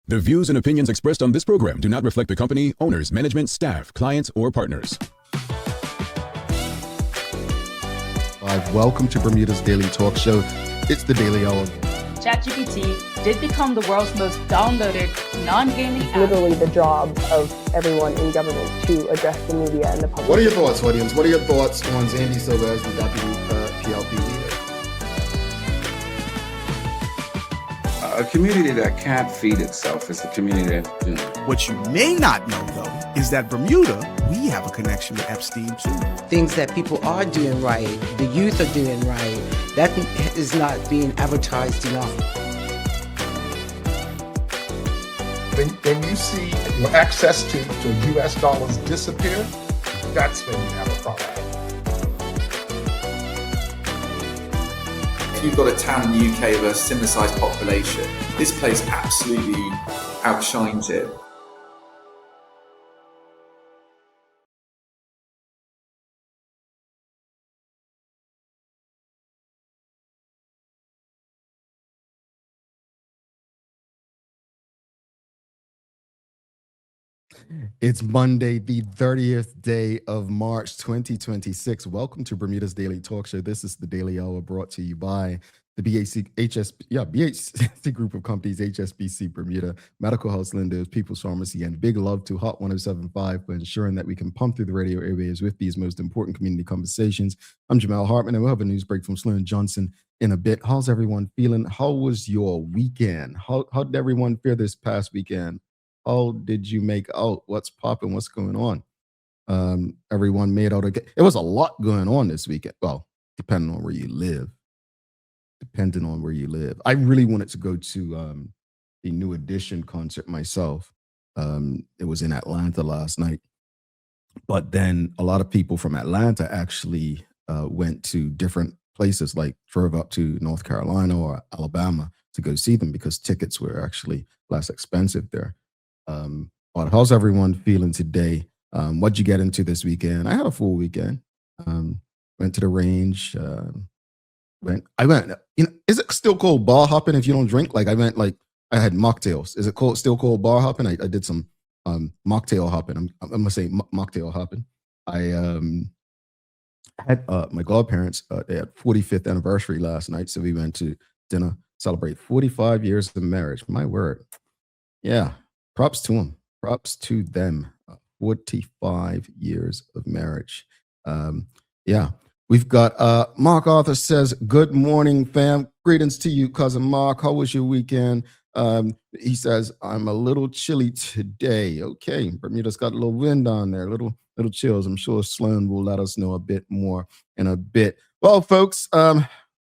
The views and opinions expressed on this program do not reflect the company, owners, management, staff, clients, or partners. Welcome to Bermuda's Daily Talk Show. It's the Daily Hour. ChatGPT did become the world's most downloaded non-gaming app. Literally the job of everyone in government to address the media and the public. What are your thoughts, audience? What are your thoughts on Zandy Silva as the deputy PLP leader? A community that can't feed itself is a community that doing. What you may not know, though, is that Bermuda, we have a connection with Epstein, too. Things that people are doing right, the youth are doing right, that is not being advertised enough. When you see your access to U.S. dollars disappear, that's when you have a problem. You've got a town in the UK with a similar sized population. This place absolutely outshines it. It's Monday, the 30th day of March, 2026. Welcome to Bermuda's Daily Talk Show. This is the Daily Hour brought to you by the BHC group of companies, HSBC Bermuda, Medical House Lindos, People's Pharmacy, and big love to Hot 107.5 for ensuring that we can pump through the radio airwaves with these most important community conversations. I'm Jamal Hartman, and we'll have a news break from Sloan Johnson in a bit. How's everyone feeling? How was your weekend? How did everyone fare this past weekend? How did you make out? What's popping? What's going on? Everyone made out okay. It was a lot going on this weekend. Well, depending on where you live. I really wanted to go to the New Edition concert myself. It was in Atlanta last night. But then a lot of people from Atlanta actually went to different places, like drove up to North Carolina or Alabama to go see them because tickets were actually less expensive there. But how's everyone feeling today? What'd you get into this weekend? I had a full weekend. Went to the range. I went, is it still called bar hopping if you don't drink? I had mocktails. Is it still called bar hopping? I did some mocktail hopping. I'm gonna say mocktail hopping. I had my godparents, they had 45th anniversary last night. So we went to dinner, celebrate 45 years of marriage. My word. Yeah. Props to them. Props to them. 45 years of marriage. Yeah. We've got Mark Arthur says, good morning, fam. Greetings to you, cousin Mark. How was your weekend? He says, I'm a little chilly today. Okay. Bermuda's got a little wind on there, little chills. I'm sure Sloan will let us know a bit more in a bit. Well, folks,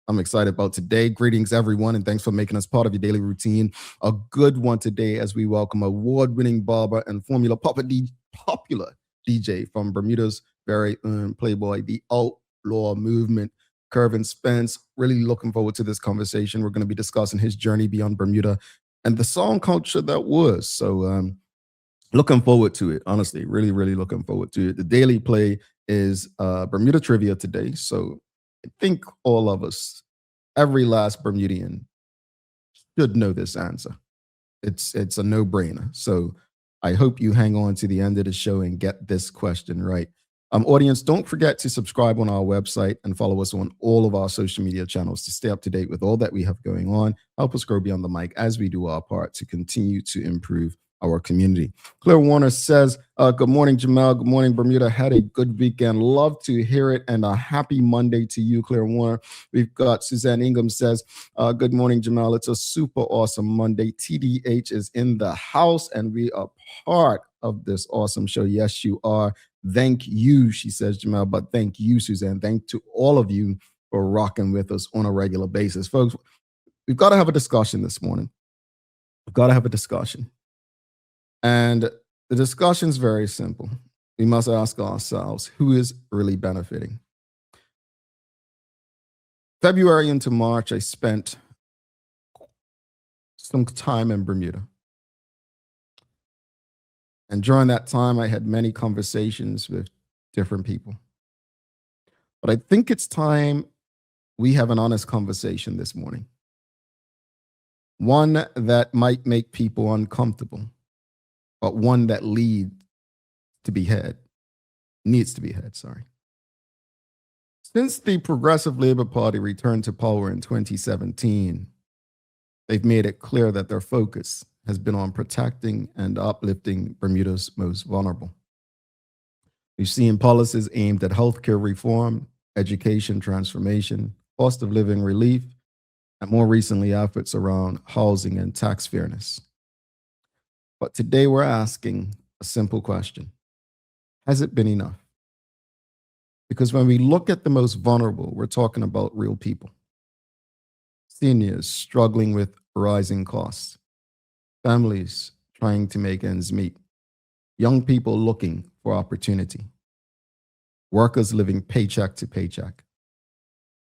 I'm excited about today. Greetings, everyone, and thanks for making us part of your daily routine. A good one today as we welcome award-winning barber and popular DJ from Bermuda's very own Playboy, the Outlaw Movement, Kurvin Spence. Really looking forward to this conversation. We're going to be discussing his journey beyond Bermuda and the song culture that was. So looking forward to it, honestly, really, really looking forward to it. The daily play is Bermuda trivia today. So I think all of us, every last Bermudian, should know this answer. It's a no-brainer. So I hope you hang on to the end of the show and get this question right. Audience, don't forget to subscribe on our website and follow us on all of our social media channels to stay up to date with all that we have going on. Help us grow beyond the mic as we do our part to continue to improve our community. Claire Warner says, good morning, Jamal. Good morning, Bermuda. Had a good weekend. Love to hear it. And a happy Monday to you, Claire Warner. We've got Suzanne Ingham says, good morning, Jamal. It's a super awesome Monday. TDH is in the house and we are part of this awesome show. Yes, you are. Thank you, she says, Jamal, but thank you, Suzanne. Thank to all of you for rocking with us on a regular basis. Folks, we've got to have a discussion this morning. We've got to have a discussion. And the discussion is very simple. We must ask ourselves, who is really benefiting? February into March, I spent some time in Bermuda. And during that time, I had many conversations with different people. But I think it's time we have an honest conversation this morning. one that might make people uncomfortable, but one that needs to be had. Since the Progressive Labour Party returned to power in 2017, they've made it clear that their focus has been on protecting and uplifting Bermuda's most vulnerable. We've seen policies aimed at healthcare reform, education transformation, cost of living relief, and more recently, efforts around housing and tax fairness. But today we're asking a simple question. Has it been enough? Because when we look at the most vulnerable, we're talking about real people. Seniors struggling with rising costs, families trying to make ends meet, young people looking for opportunity, workers living paycheck to paycheck.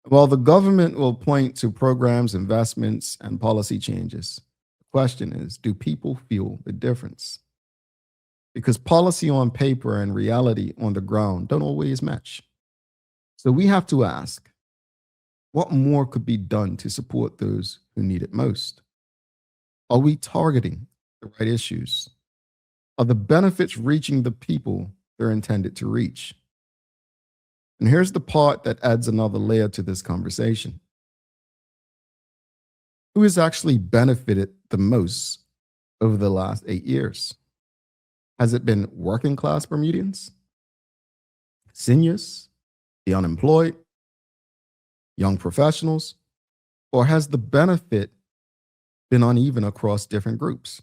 While the government will point to programs, investments, and policy changes, the question is, do people feel the difference? Because policy on paper and reality on the ground don't always match. So we have to ask, what more could be done to support those who need it most? Are we targeting the right issues? Are the benefits reaching the people they're intended to reach? And here's the part that adds another layer to this conversation. Who has actually benefited the most over the last 8 years? Has it been working class Bermudians, seniors, the unemployed, young professionals, or has the benefit been uneven across different groups?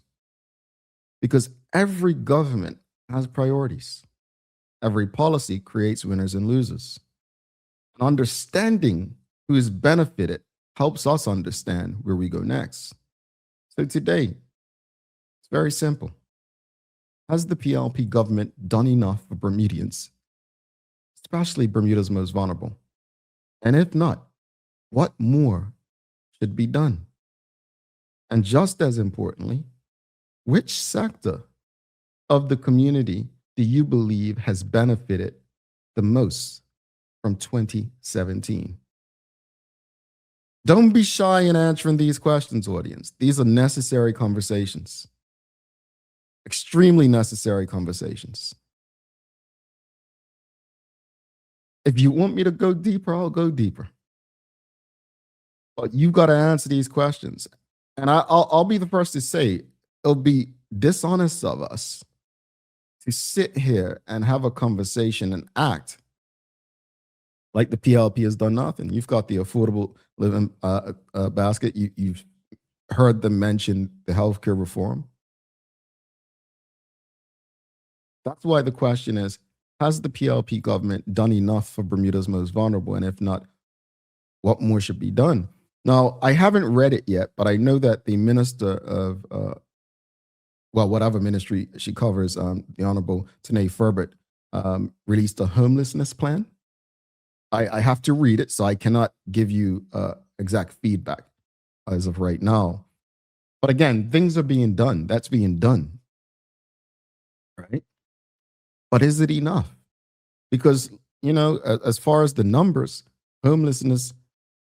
Because every government has priorities. Every policy creates winners and losers. And understanding who is benefited helps us understand where we go next. So today, it's very simple. Has the PLP government done enough for Bermudians, especially Bermuda's most vulnerable? And if not, what more should be done? And just as importantly, which sector of the community do you believe has benefited the most from 2017? Don't be shy in answering these questions, audience. These are necessary conversations, extremely necessary conversations. If you want me to go deeper, I'll go deeper. But you've got to answer these questions. And I'll be the first to say, it'll be dishonest of us to sit here and have a conversation and act like the PLP has done nothing. You've got the affordable living basket. You've heard them mention the healthcare reform. That's why the question is, has the PLP government done enough for Bermuda's most vulnerable? And if not, what more should be done? Now, I haven't read it yet, but I know that the minister of, whatever ministry she covers, the Honorable Tanae Furbert, released a homelessness plan. I have to read it, so I cannot give you exact feedback as of right now. But again, things are being done. That's being done, right? But is it enough? Because, you know, as far as the numbers, homelessness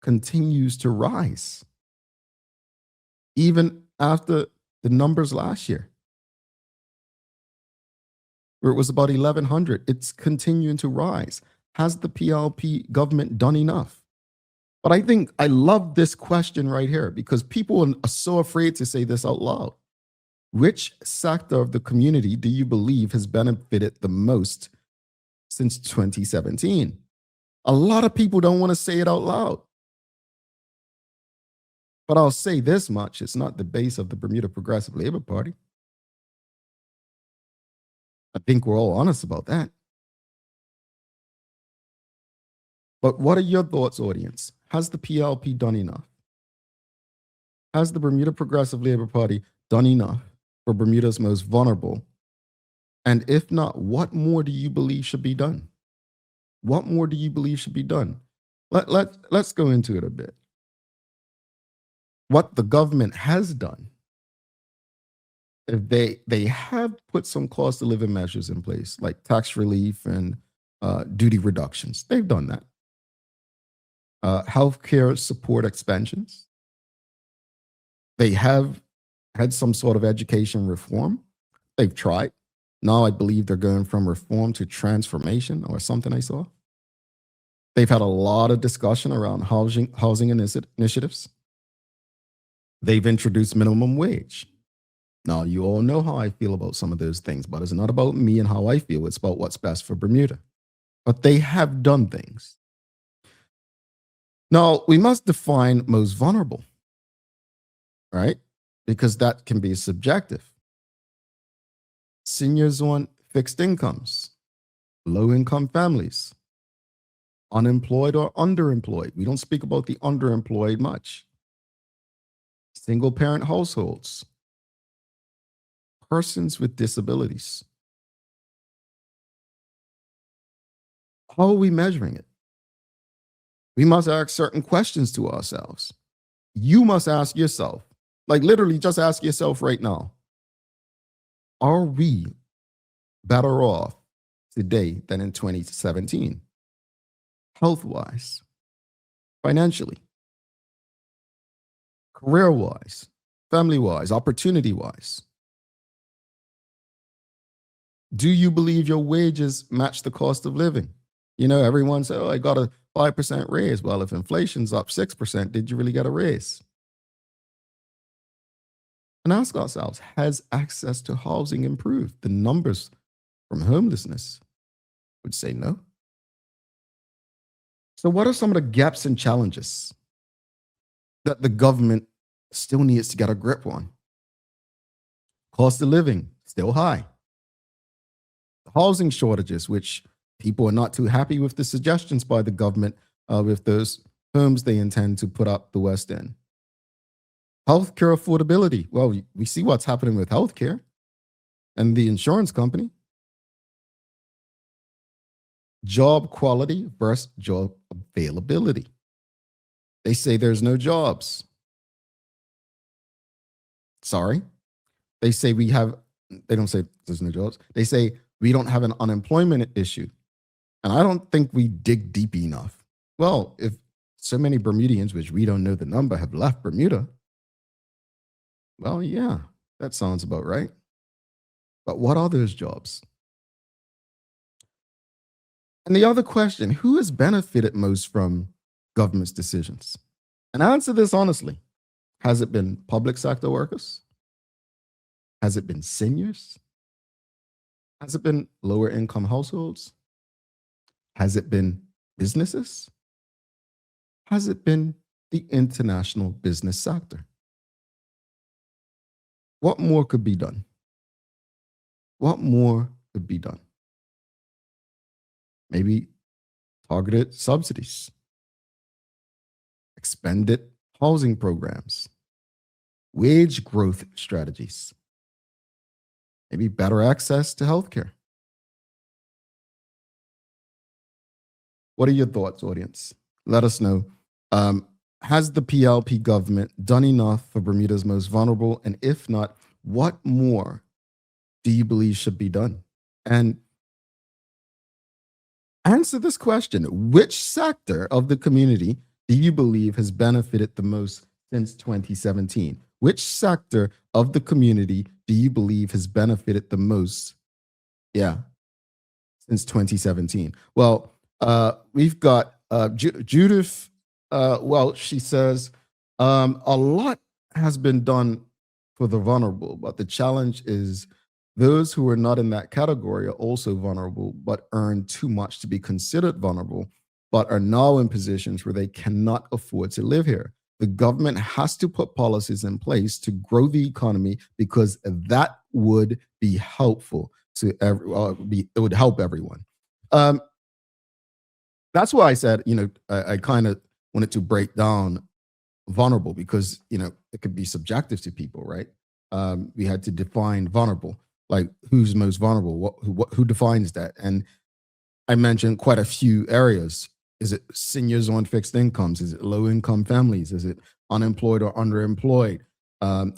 continues to rise, even after the numbers last year, where it was about 1,100. It's continuing to rise. Has the PLP government done enough? But I think I love this question right here because people are so afraid to say this out loud. Which sector of the community do you believe has benefited the most since 2017? A lot of people don't want to say it out loud. But I'll say this much, it's not the base of the Bermuda Progressive Labour Party. I think we're all honest about that. But what are your thoughts, audience? Has the PLP done enough? Has the Bermuda Progressive Labour Party done enough for Bermuda's most vulnerable? And if not, what more do you believe should be done? What more do you believe should be done? Let's go into it a bit. What the government has done, if they have put some cost of living measures in place, like tax relief and duty reductions. They've done that. Healthcare support expansions. They have had some sort of education reform. They've tried. Now I believe they're going from reform to transformation or something I saw. They've had a lot of discussion around housing initiatives. They've introduced minimum wage. Now, you all know how I feel about some of those things, but it's not about me and how I feel. It's about what's best for Bermuda. But they have done things. Now, we must define most vulnerable, right? Because that can be subjective. Seniors on fixed incomes, low-income families, unemployed or underemployed. We don't speak about the underemployed much. Single-parent households, persons with disabilities. How are we measuring it? We must ask certain questions to ourselves. You must ask yourself, like literally just ask yourself right now, are we better off today than in 2017? Health-wise, financially, career-wise, family-wise, opportunity-wise. Do you believe your wages match the cost of living? You know, everyone said, oh, I got a 5% raise. Well, if inflation's up 6%, did you really get a raise? And ask ourselves, has access to housing improved? The numbers from homelessness would say no. So what are some of the gaps and challenges that the government still needs to get a grip on? Cost of living, still high. Housing shortages, which people are not too happy with the suggestions by the government with those homes they intend to put up the West End. Healthcare affordability. Well, we see what's happening with healthcare and the insurance company. Job quality versus job availability. They say there's no jobs. Sorry. They say they don't say there's no jobs. They say we don't have an unemployment issue. And I don't think we dig deep enough. Well, if so many Bermudians, which we don't know the number, have left Bermuda, well, yeah, that sounds about right. But what are those jobs? And the other question, who has benefited most from government's decisions? And answer this honestly. Has it been public sector workers? Has it been seniors? Has it been lower income households? Has it been businesses? Has it been the international business sector? What more could be done? What more could be done? Maybe targeted subsidies, expanded housing programs, wage growth strategies, maybe better access to healthcare. What are your thoughts, audience? Let us know. Has the PLP government done enough for Bermuda's most vulnerable? And if not, what more do you believe should be done? And answer this question. Which sector of the community do you believe has benefited the most since 2017? Which sector of the community do you believe has benefited the most? Yeah, since 2017. Well, we've got Judith. Well, she says, a lot has been done for the vulnerable, but the challenge is those who are not in that category are also vulnerable, but earn too much to be considered vulnerable, but are now in positions where they cannot afford to live here. The government has to put policies in place to grow the economy because that would be helpful to it would help everyone. That's why I said, I kind of wanted to break down vulnerable because, it could be subjective to people, right? We had to define vulnerable, like who's most vulnerable, who defines that? And I mentioned quite a few areas. Is it seniors on fixed incomes? Is it low income families? Is it unemployed or underemployed?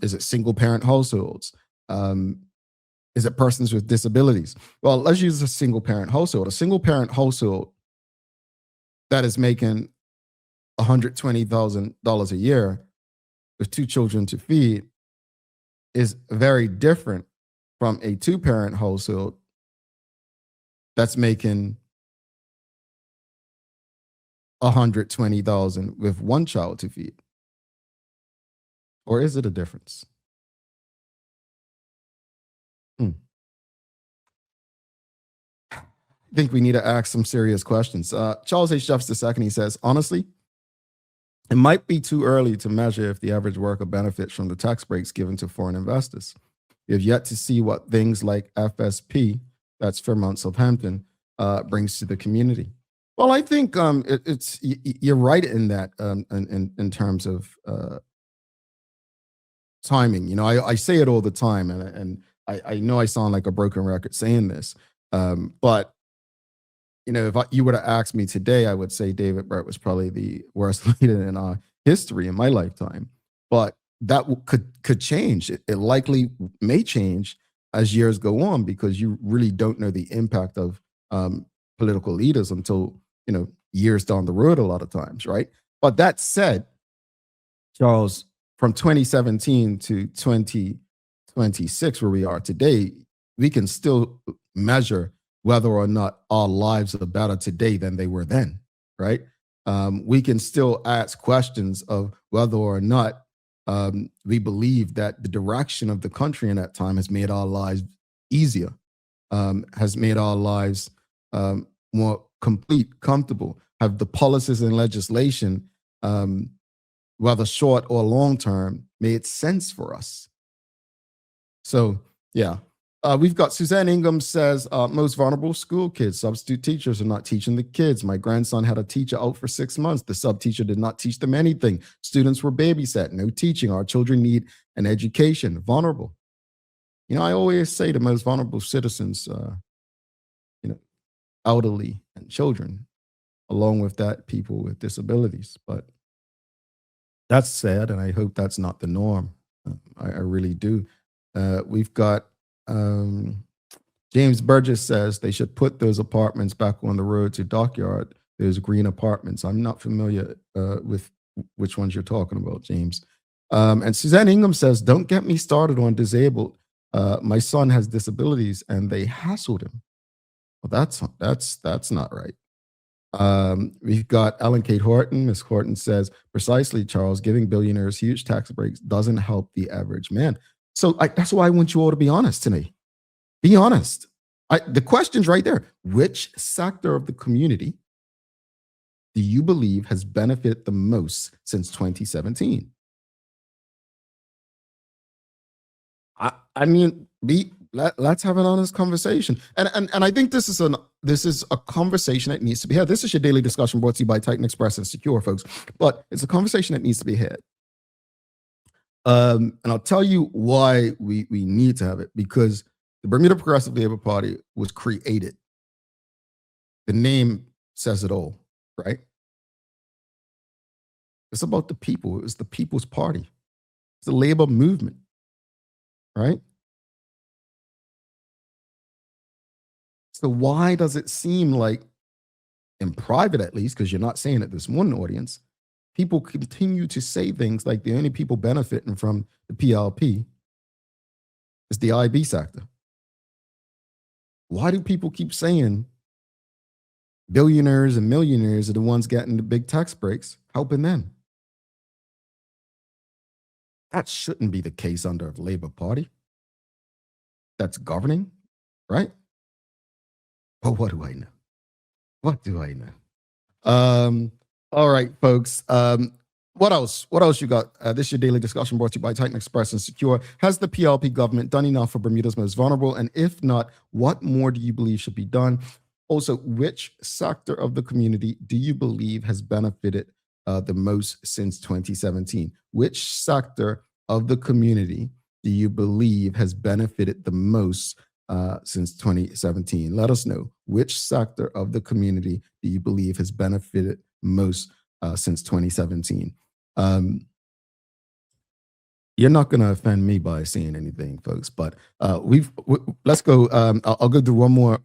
Is it single parent households? Is it persons with disabilities? Well, let's use a single parent household. A single parent household that is making $120,000 a year, with 2 children to feed is very different from a 2-parent household that's making $120,000 with 1 child to feed. Or is it a difference? I think we need to ask some serious questions. Charles H. Jeffs II, he says, honestly, it might be too early to measure if the average worker benefits from the tax breaks given to foreign investors. We have yet to see what things like FSP, that's Fairmont Southampton, brings to the community. Well, I think you're right in that in terms of timing. You know, I say it all the time, and I know I sound like a broken record saying this, but you know, if you were to ask me today, I would say David Burt was probably the worst leader in our history in my lifetime. But that could change. It likely may change as years go on, because you really don't know the impact of political leaders until, you know, years down the road a lot of times, right? But that said, Charles, from 2017 to 2026, where we are today, we can still measure whether or not our lives are better today than they were then, right? We can still ask questions of whether or not we believe that the direction of the country in that time has made our lives easier, has made our lives more complete, comfortable, have the policies and legislation, whether short or long term, made sense for us. So, yeah. We've got Suzanne Ingham says, most vulnerable school kids, substitute teachers are not teaching the kids. My grandson had a teacher out for 6 months. The sub teacher did not teach them anything. Students were babysat, no teaching. Our children need an education. Vulnerable. You know, I always say the most vulnerable citizens, you know, elderly and children, along with that, people with disabilities. But that's sad, and I hope that's not the norm. I really do. We've got James Burgess says they should put those apartments back on the road to Dockyard, those green apartments. I'm not familiar with which ones you're talking about, James. And Suzanne Ingham says, don't get me started on disabled. My son has disabilities and they hassled him. Well, that's not right. We've got Ellen Kate Horton. Ms. Horton says, precisely, Charles, giving billionaires huge tax breaks doesn't help the average man. So that's why I want you all to be honest today. Be honest. The question's right there. Which sector of the community do you believe has benefited the most since 2017? I mean, let's have an honest conversation. And I think this is a conversation that needs to be had. This is your daily discussion brought to you by Titan Express and Secure, folks. But it's a conversation that needs to be had. And I'll tell you why we need to have it, because the Bermuda Progressive Labor Party was created. The name says it all, right? It's about the people. It was the People's Party. It's the labor movement, right? So why does it seem like, in private at least, because you're not saying it this one audience, people continue to say things like the only people benefiting from the PLP is the IB sector? Why do people keep saying billionaires and millionaires are the ones getting the big tax breaks, helping them? That shouldn't be the case under a Labor Party that's governing, right? But what do I know? What do I know? All right, folks. What else? What else you got? This is your daily discussion brought to you by Titan Express and Secure. Has the PLP government done enough for Bermuda's most vulnerable? And if not, what more do you believe should be done? Also, which sector of the community do you believe has benefited the most since 2017? Which sector of the community do you believe has benefited the most since 2017? Let us know. Which sector of the community do you believe has benefited most since 2017? You're not going to offend me by saying anything, folks, but let's go. I'll go through one more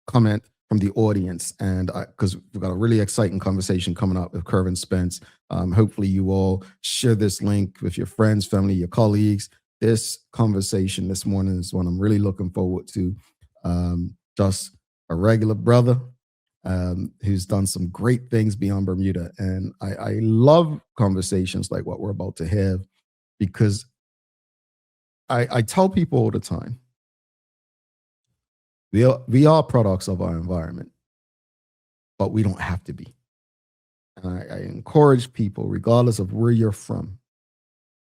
comment the audience, and because we've got a really exciting conversation coming up with Kurvin Spence. Hopefully you all share this link with your friends, family, your colleagues. This conversation this morning is one I'm really looking forward to. Just a regular brother who's done some great things beyond Bermuda. And I love conversations like what we're about to have, because I tell people all the time, we are products of our environment, but we don't have to be. And I encourage people, regardless of where you're from,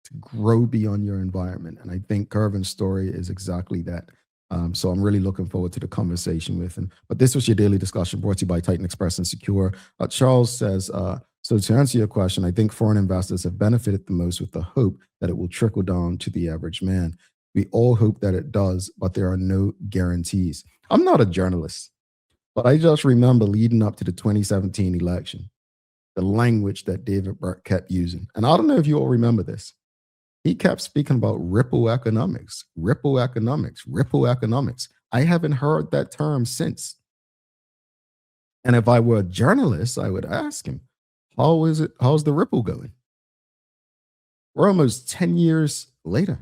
to grow beyond your environment. And I think Kurvin's story is exactly that. So I'm really looking forward to the conversation with him. But this was your daily discussion brought to you by Titan Express and Secure. Charles says, so to answer your question, I think foreign investors have benefited the most with the hope that it will trickle down to the average man. We all hope that it does, but there are no guarantees. I'm not a journalist, but I just remember leading up to the 2017 election, the language that David Burke kept using. And I don't know if you all remember this. He kept speaking about ripple economics, ripple economics, ripple economics. I haven't heard that term since. And if I were a journalist, I would ask him, how is it? How's the ripple going? We're almost 10 years later.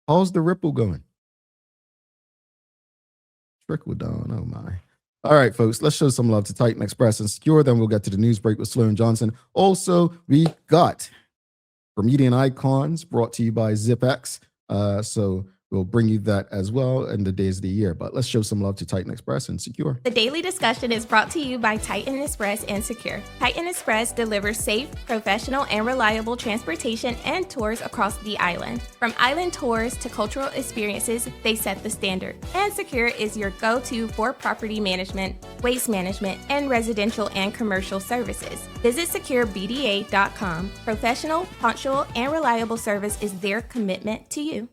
How's the ripple going? Trickle down, oh my. All right, folks, let's show some love to Titan Express and Secure. Then we'll get to the news break with Sloan Johnson. Also, we got Bermudian icons brought to you by ZipX. So we'll bring you that as well in the days of the year. But let's show some love to Titan Express and Secure. The daily discussion is brought to you by Titan Express and Secure. Titan Express delivers safe, professional, and reliable transportation and tours across the island. From island tours to cultural experiences, they set the standard. And Secure is your go-to for property management, waste management, and residential and commercial services. Visit securebda.com. Professional, punctual, and reliable service is their commitment to you.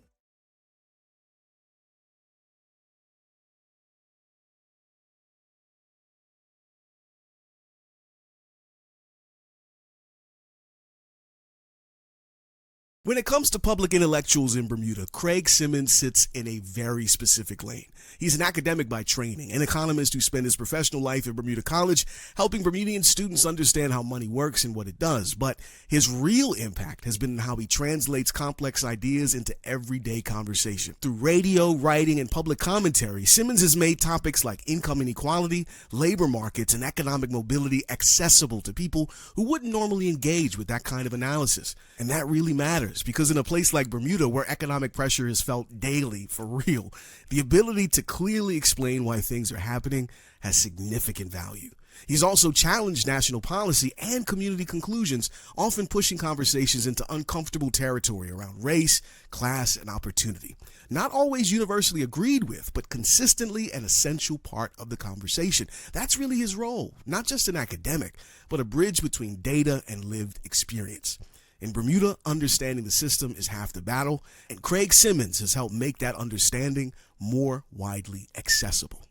When it comes to public intellectuals in Bermuda, Craig Simmons sits in a very specific lane. He's an academic by training, an economist who spent his professional life at Bermuda College helping Bermudian students understand how money works and what it does. But his real impact has been in how he translates complex ideas into everyday conversation. Through radio, writing, and public commentary, Simmons has made topics like income inequality, labor markets, and economic mobility accessible to people who wouldn't normally engage with that kind of analysis. And that really matters, because in a place like Bermuda, where economic pressure is felt daily for real, the ability to clearly explain why things are happening has significant value. He's also challenged national policy and community conclusions, often pushing conversations into uncomfortable territory around race, class, and opportunity. Not always universally agreed with, but consistently an essential part of the conversation. That's really his role, not just an academic, but a bridge between data and lived experience. In Bermuda, understanding the system is half the battle, and Craig Simmons has helped make that understanding more widely accessible.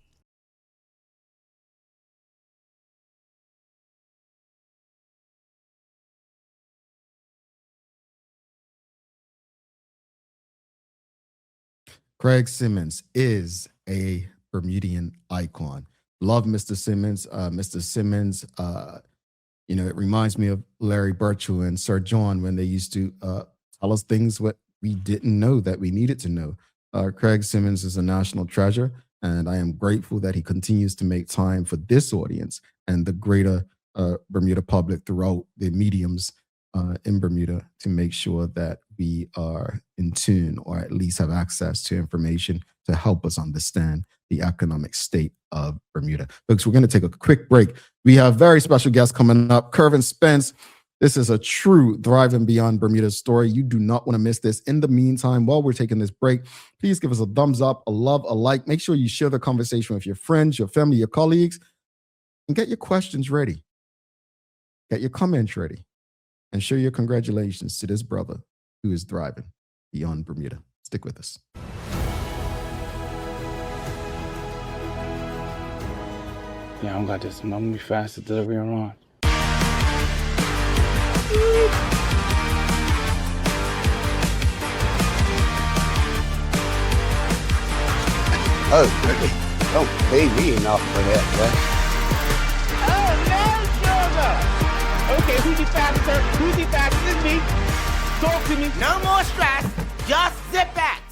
Craig Simmons is a Bermudian icon. Love Mr. Simmons. Mr. Simmons, it reminds me of Larry Birchall and Sir John when they used to tell us things what we didn't know that we needed to know. Craig Simmons is a national treasure, and I am grateful that he continues to make time for this audience and the greater Bermuda public throughout the mediums in Bermuda to make sure that we are in tune, or at least have access to information to help us understand the economic state of Bermuda. Folks, we're going to take a quick break. We have very special guests coming up. Kurvin Spence. This is a true Thriving Beyond Bermuda story. You do not want to miss this. In the meantime, while we're taking this break, please give us a thumbs up, a love, a like. Make sure you share the conversation with your friends, your family, your colleagues, and get your questions ready. Get your comments ready. And show your congratulations to this brother who is thriving beyond Bermuda. Stick with us. Yeah, I don't got this. I'm gonna be fast at delivery on. Oh, really? Don't pay me enough for that, Oh, no sugar! Okay, who's the faster? Who's the fastest? Me. Talk to me. No more stress. Just sit back.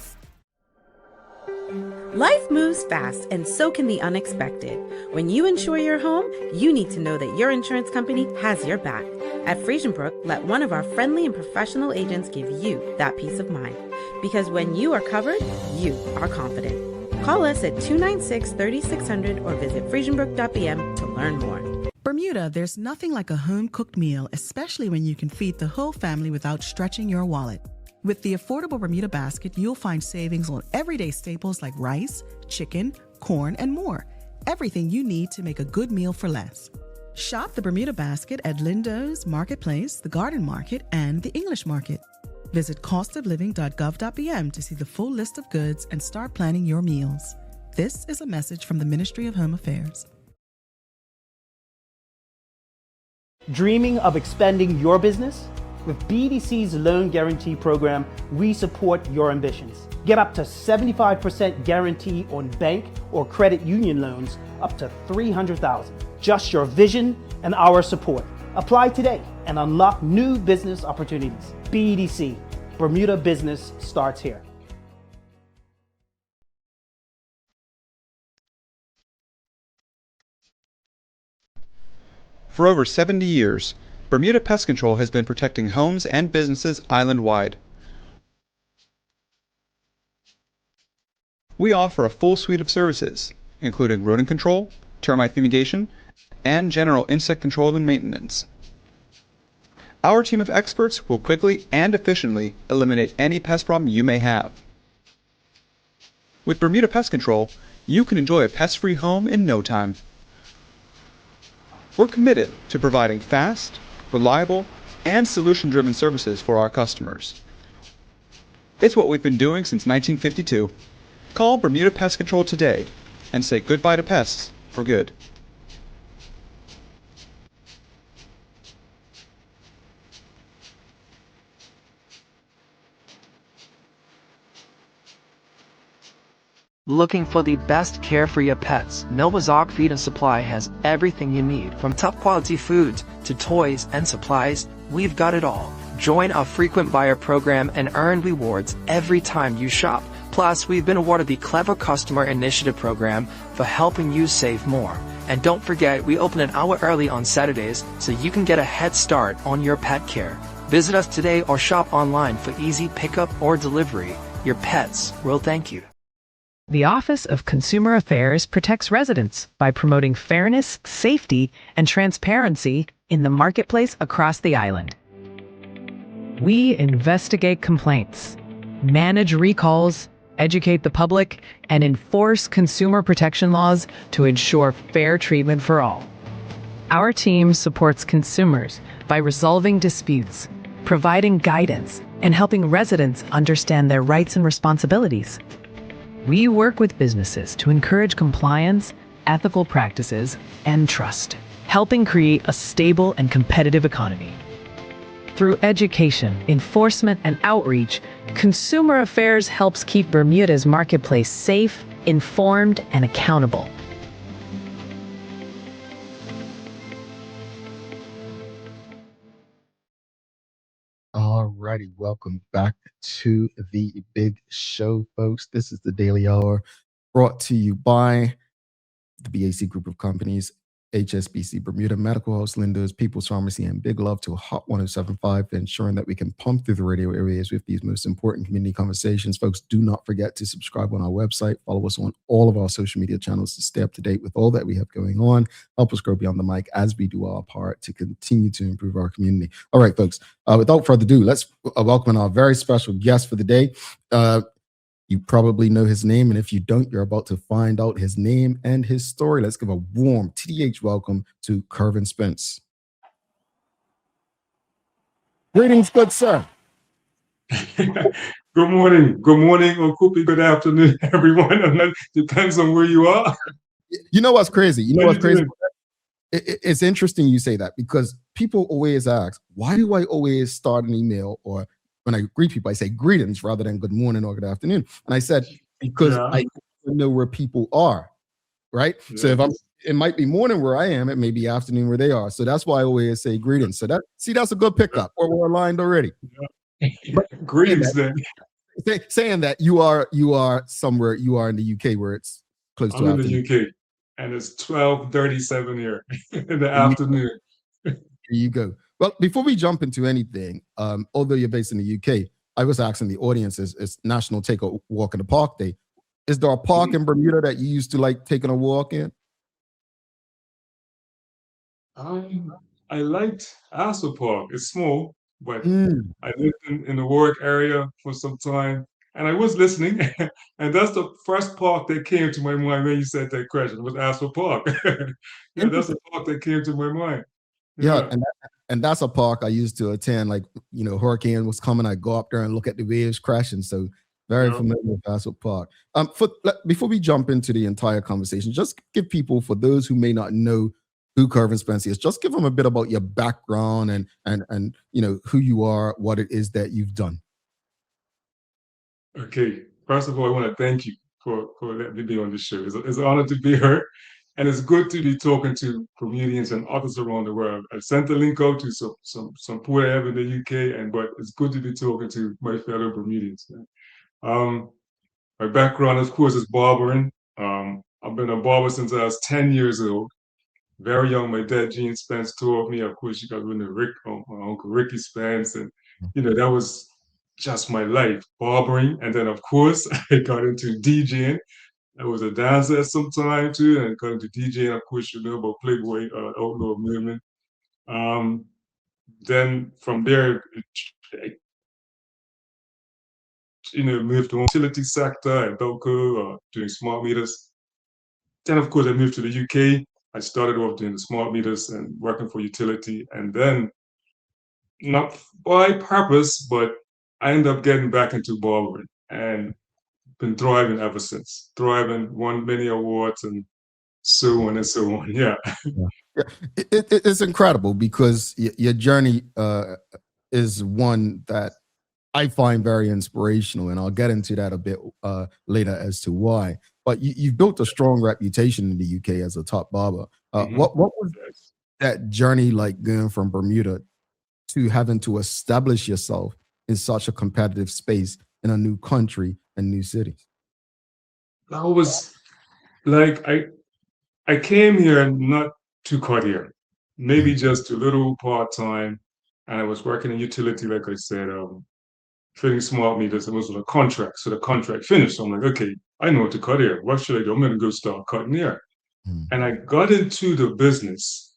Life moves fast, and so can the unexpected. When you insure your home, you need to know that your insurance company has your back. At Friesenbrook, let one of our friendly and professional agents give you that peace of mind. Because when you are covered, you are confident. Call us at 296-3600 or visit friesenbrook.bm to learn more. Bermuda, there's nothing like a home-cooked meal, especially when you can feed the whole family without stretching your wallet. With the affordable Bermuda basket, you'll find savings on everyday staples like rice, chicken, corn, and more. Everything you need to make a good meal for less. Shop the Bermuda basket at Lindo's, Marketplace, the Garden Market, and the English Market. Visit costofliving.gov.bm to see the full list of goods and start planning your meals. This is a message from the Ministry of Home Affairs. Dreaming of expanding your business? With BDC's loan guarantee program, we support your ambitions. Get up to 75% guarantee on bank or credit union loans up to $300,000. Just your vision and our support. Apply today and unlock new business opportunities. BDC, Bermuda business starts here. For over 70 years, Bermuda Pest Control has been protecting homes and businesses island-wide. We offer a full suite of services, including rodent control, termite fumigation, and general insect control and maintenance. Our team of experts will quickly and efficiently eliminate any pest problem you may have. With Bermuda Pest Control, you can enjoy a pest-free home in no time. We're committed to providing fast, reliable, and solution-driven services for our customers. It's what we've been doing since 1952. Call Bermuda Pest Control today and say goodbye to pests for good. Looking for the best care for your pets? Novazog Feed and Supply has everything you need. From top quality foods to toys and supplies, we've got it all. Join our frequent buyer program and earn rewards every time you shop. Plus, we've been awarded the Clever Customer Initiative program for helping you save more. And don't forget, we open an hour early on Saturdays so you can get a head start on your pet care. Visit us today or shop online for easy pickup or delivery. Your pets will thank you. The Office of Consumer Affairs protects residents by promoting fairness, safety, and transparency in the marketplace across the island. We investigate complaints, manage recalls, educate the public, and enforce consumer protection laws to ensure fair treatment for all. Our team supports consumers by resolving disputes, providing guidance, and helping residents understand their rights and responsibilities. We work with businesses to encourage compliance, ethical practices, and trust, helping create a stable and competitive economy. Through education, enforcement, and outreach, Consumer Affairs helps keep Bermuda's marketplace safe, informed, and accountable. Alrighty, welcome back to the big show, folks. This is the Daily Hour brought to you by the BAC Group of Companies, HSBC Bermuda, Medical House, Lindo's, People's Pharmacy, and big love to Hot 107.5 for ensuring that we can pump through the radio areas with these most important community conversations. Folks, do not forget to subscribe on our website. Follow us on all of our social media channels to stay up to date with all that we have going on. Help us grow beyond the mic as we do our part to continue to improve our community. All right, folks, without further ado, let's welcome our very special guest for the day. You probably know his name, and if you don't, you're about to find out his name and his story. Let's give a warm TDH welcome to Kurvin Spence. Greetings, good sir. Good morning. Good morning, or could be good afternoon, everyone. Depends on where you are. You know what's crazy? It's interesting you say that, because people always ask, why do I always start an email, or when I greet people, I say greetings rather than good morning or good afternoon? And I said, because I know where people are. right? So if it might be morning where I am, it may be afternoon where they are. So that's why I always say greetings. So that's a good pickup. Or we're aligned already. But greetings then. Saying that you are somewhere, you are in the UK where it's close to I'm in afternoon. the UK and it's 12:37 here in the afternoon. Here you go. Well, before we jump into anything, although you're based in the UK, I was asking the audience, it's National Take a Walk in the Park Day. Is there a park in Bermuda that you used to like taking a walk in? I liked Astor Park. It's small, but I lived in the work area for some time, and I was listening, and that's the first park that came to my mind when you said that question, was Astor Park. Yeah, that's the park that came to my mind. Yeah, and that's a park I used to attend. Like, hurricane was coming, I go up there and look at the waves crashing. So very familiar with Astor Park. Before we jump into the entire conversation, just give people, for those who may not know who Kurvin Spence is, just give them a bit about your background and who you are, what it is that you've done. Okay, first of all, I want to thank you for letting me be on this show. It's an honor to be here, and it's good to be talking to Bermudians and others around the world. I sent the link out to some poor I have in the UK, but it's good to be talking to my fellow Bermudians. My background, of course, is barbering. I've been a barber since I was 10 years old. Very young, my dad, Gene Spence, taught me. Of course, you got my Uncle Ricky Spence, and that was just my life, barbering. And then, of course, I got into DJing. I was a dancer at some time too, and got into DJing. Of course, you know about Playboy Outlaw Movement. Then from there, moved to the utility sector at Belco, doing smart meters. Then, of course, I moved to the UK. I started off doing the smart meters and working for utility. And then, not by purpose, but I ended up getting back into barbering and been thriving ever since. Thriving, won many awards and so on and so on. Yeah. It's incredible because your journey is one that I find very inspirational, and I'll get into that a bit later as to why. But you've built a strong reputation in the UK as a top barber. What was that journey like, going from Bermuda to having to establish yourself in such a competitive space in a new country and new cities? That was like I came here not to cut here, maybe just a little part-time, and I was working in utility, like I said, fitting smart meters. It was on a contract, so the contract finished. So I'm like, okay, I know what to cut here. What should I do? I'm gonna go start cutting here. And I got into the business.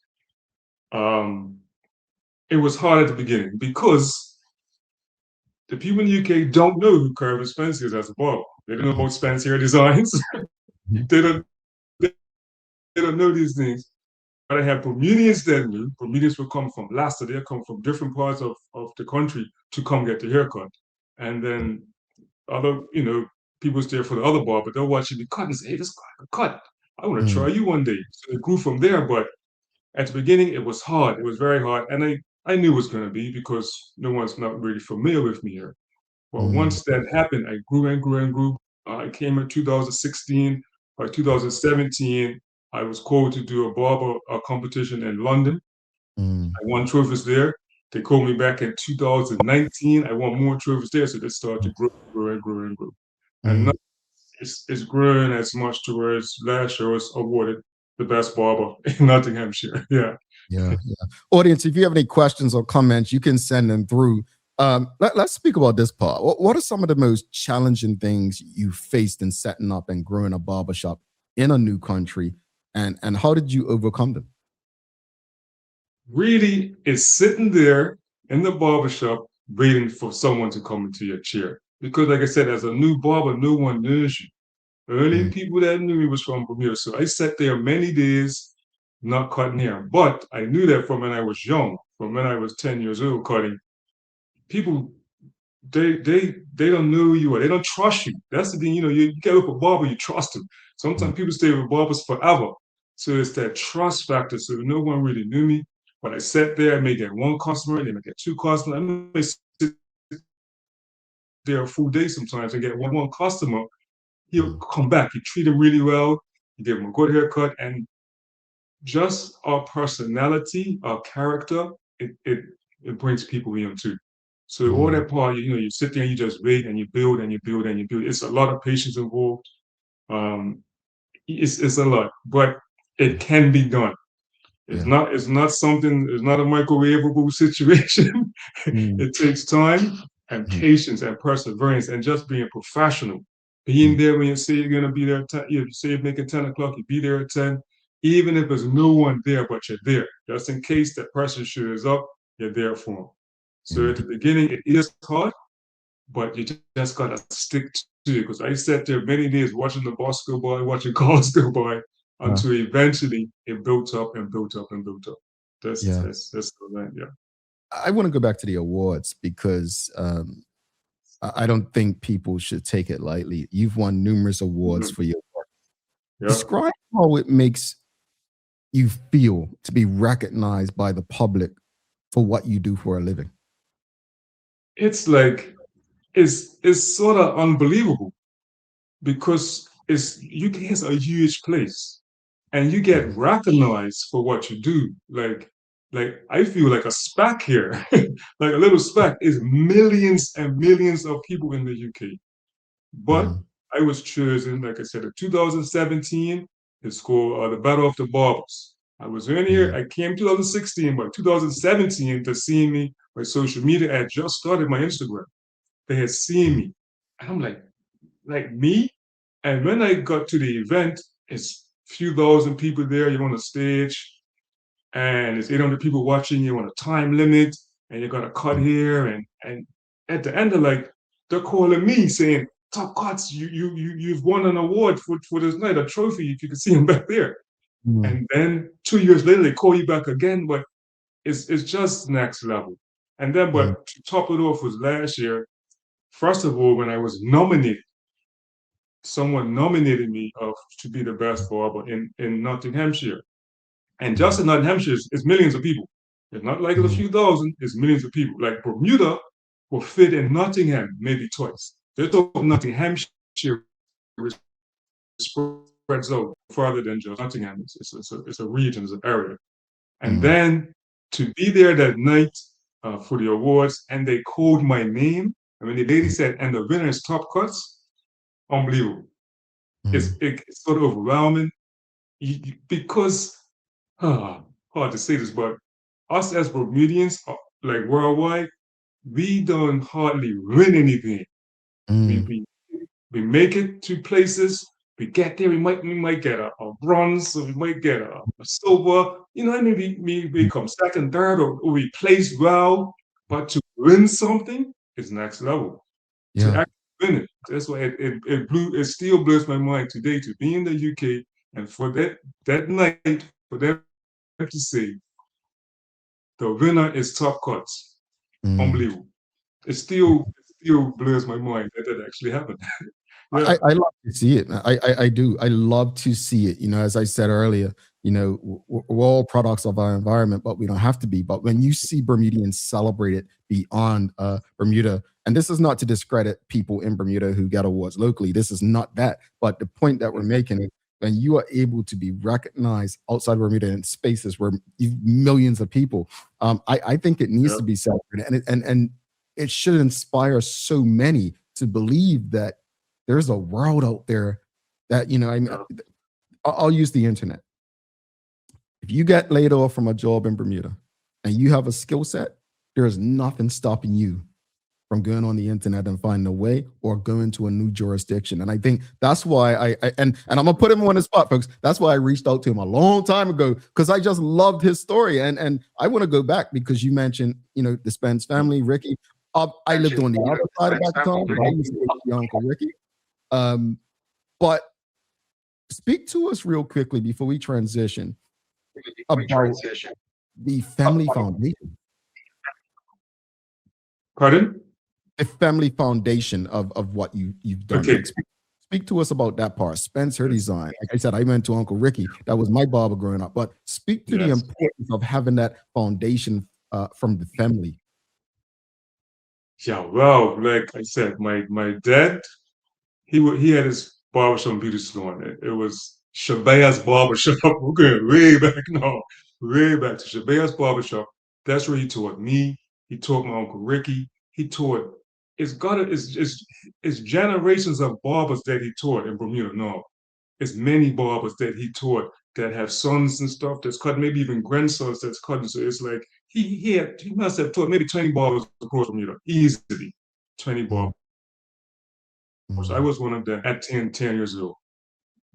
It was hard at the beginning because the people in the UK don't know who Kurvin Spence is as a barber. They don't know about Spence Hair Designs. They don't know these things. But I have Bermudians that knew. Bermudians will come from Leicester. They'll come from different parts of the country to come get the haircut. And then other, people stay for the other barber. They'll watch you be cut and say, hey, this guy can cut. I want to try you one day. So it grew from there. But at the beginning, it was hard. It was very hard. And I knew it was going to be because no one's not really familiar with me here. But once that happened, I grew and grew and grew. I came in 2016. By 2017, I was called to do a barber competition in London. I won trophies there. They called me back in 2019. I won more trophies there. So they started to grow and grow and grow. And now it's growing as much towards last year I was awarded the best barber in Nottinghamshire. Yeah. Audience, if you have any questions or comments, you can send them through. Let's speak about this part. What are some of the most challenging things you faced in setting up and growing a barbershop in a new country, and how did you overcome them? Really, it's sitting there in the barbershop waiting for someone to come into your chair. Because like I said, as a new barber, no one knows you. The only people that knew me was from Bermuda. So I sat there many days not cutting hair. But I knew that from when I was young, from when I was 10 years old cutting. People, they don't know you or they don't trust you. That's the thing, you get with a barber, you trust him. Sometimes people stay with barbers forever. So it's that trust factor. So no one really knew me. But I sat there, I may get one customer, they may get two customers. I may sit there a full day sometimes and get one customer. He'll come back. You treat him really well. you give them a good haircut, and just our personality, our character, it brings people in too. So all that part, you sit there and you just wait and you build and you build and you build. It's a lot of patience involved. Um, it's a lot, but it can be done. It's not something, it's not a microwavable situation. It takes time and patience and perseverance and just being professional. Being there when you say you're gonna be there, you say you're making 10 o'clock, you be there at 10, even if there's no one there, but you're there. Just in case that person shows up, you're there for them. So at the beginning, it is hard, but you just gotta stick to it. Because I sat there many days watching the bus go by, watching cars go by, until eventually it built up and built up and built up. That's the line, yeah. I want to go back to the awards because I don't think people should take it lightly. You've won numerous awards for your work. Describe how it makes you feel to be recognized by the public for what you do for a living. It's like, it's sort of unbelievable because UK is a huge place and you get recognized for what you do. Like I feel like a speck here, like a little speck is millions and millions of people in the UK. But I was chosen, like I said, in 2017, it's called the Battle of the Barbers. I was in here, I came 2016, but 2017 to see me, my social media had just started my Instagram. They had seen me. And I'm like me? And when I got to the event, it's a few thousand people there, you're on the stage, and it's 800 people watching you on a time limit, and you got a cut here, and at the end of they're calling me saying, Top Cuts, you've won an award for this night, a trophy, if you can see him back there. And then 2 years later, they call you back again, but it's just next level. And then, but to top it off was last year, first of all, when I was nominated, someone nominated me to be the best barber in Nottinghamshire. And just in Nottinghamshire, it's millions of people. It's not like a few thousand, it's millions of people. Like Bermuda will fit in Nottingham maybe twice. They thought Nottinghamshire spreads out farther than just Nottingham. It's a region, it's an area. And then to be there that night for the awards, and they called my name. I mean, the lady said, and the winner is Top Cuts. Unbelievable. It's sort of overwhelming because, hard to say this, but us as Bermudians, like worldwide, we don't hardly win anything. We make it to places, we get there, we might get a bronze, or we might get a silver, we come second, third, or we place well, but to win something is next level. To actually win it, that's why it still blows my mind today to be in the UK and for that night, for them to say, the winner is Top Cuts. Unbelievable. It still blows my mind that actually happened. I love to see it. I do. I love to see it. As I said earlier, we're all products of our environment, but we don't have to be. But when you see Bermudians celebrate it beyond Bermuda, and this is not to discredit people in Bermuda who get awards locally. This is not that. But the point that we're making is when you are able to be recognized outside Bermuda in spaces where millions of people, I think it needs to be celebrated, and it should inspire so many to believe that there's a world out there that, I'll use the internet. If you get laid off from a job in Bermuda and you have a skill set, there is nothing stopping you from going on the internet and finding a way or going to a new jurisdiction. And I think that's why and I'm gonna put him on the spot, folks. That's why I reached out to him a long time ago, because I just loved his story. And I want to go back because you mentioned, the Spence family, Ricky. I lived on the other side of that time. I used to live with your Uncle Ricky. But speak to us real quickly before we transition about the family foundation. Pardon? The family foundation of what you've done. Okay. Speak to us about that part. Spence, her design. Like I said, I went to Uncle Ricky. That was my barber growing up. But speak to the importance of having that foundation from the family. Yeah, well, like I said, my dad, he had his barbershop and beauty salon. It was Shabaya's Barbershop. We're going way back now, way back to Shabaya's Barbershop. That's where he taught me. He taught my Uncle Ricky. He taught, it's generations of barbers that he taught in Bermuda North. It's many barbers that he taught that have sons and stuff that's cutting, maybe even grandsons that's cutting. So it's like he must have taught maybe 20 barbers across Bermuda, easily 20 barbers. I was one of them at 10 years old.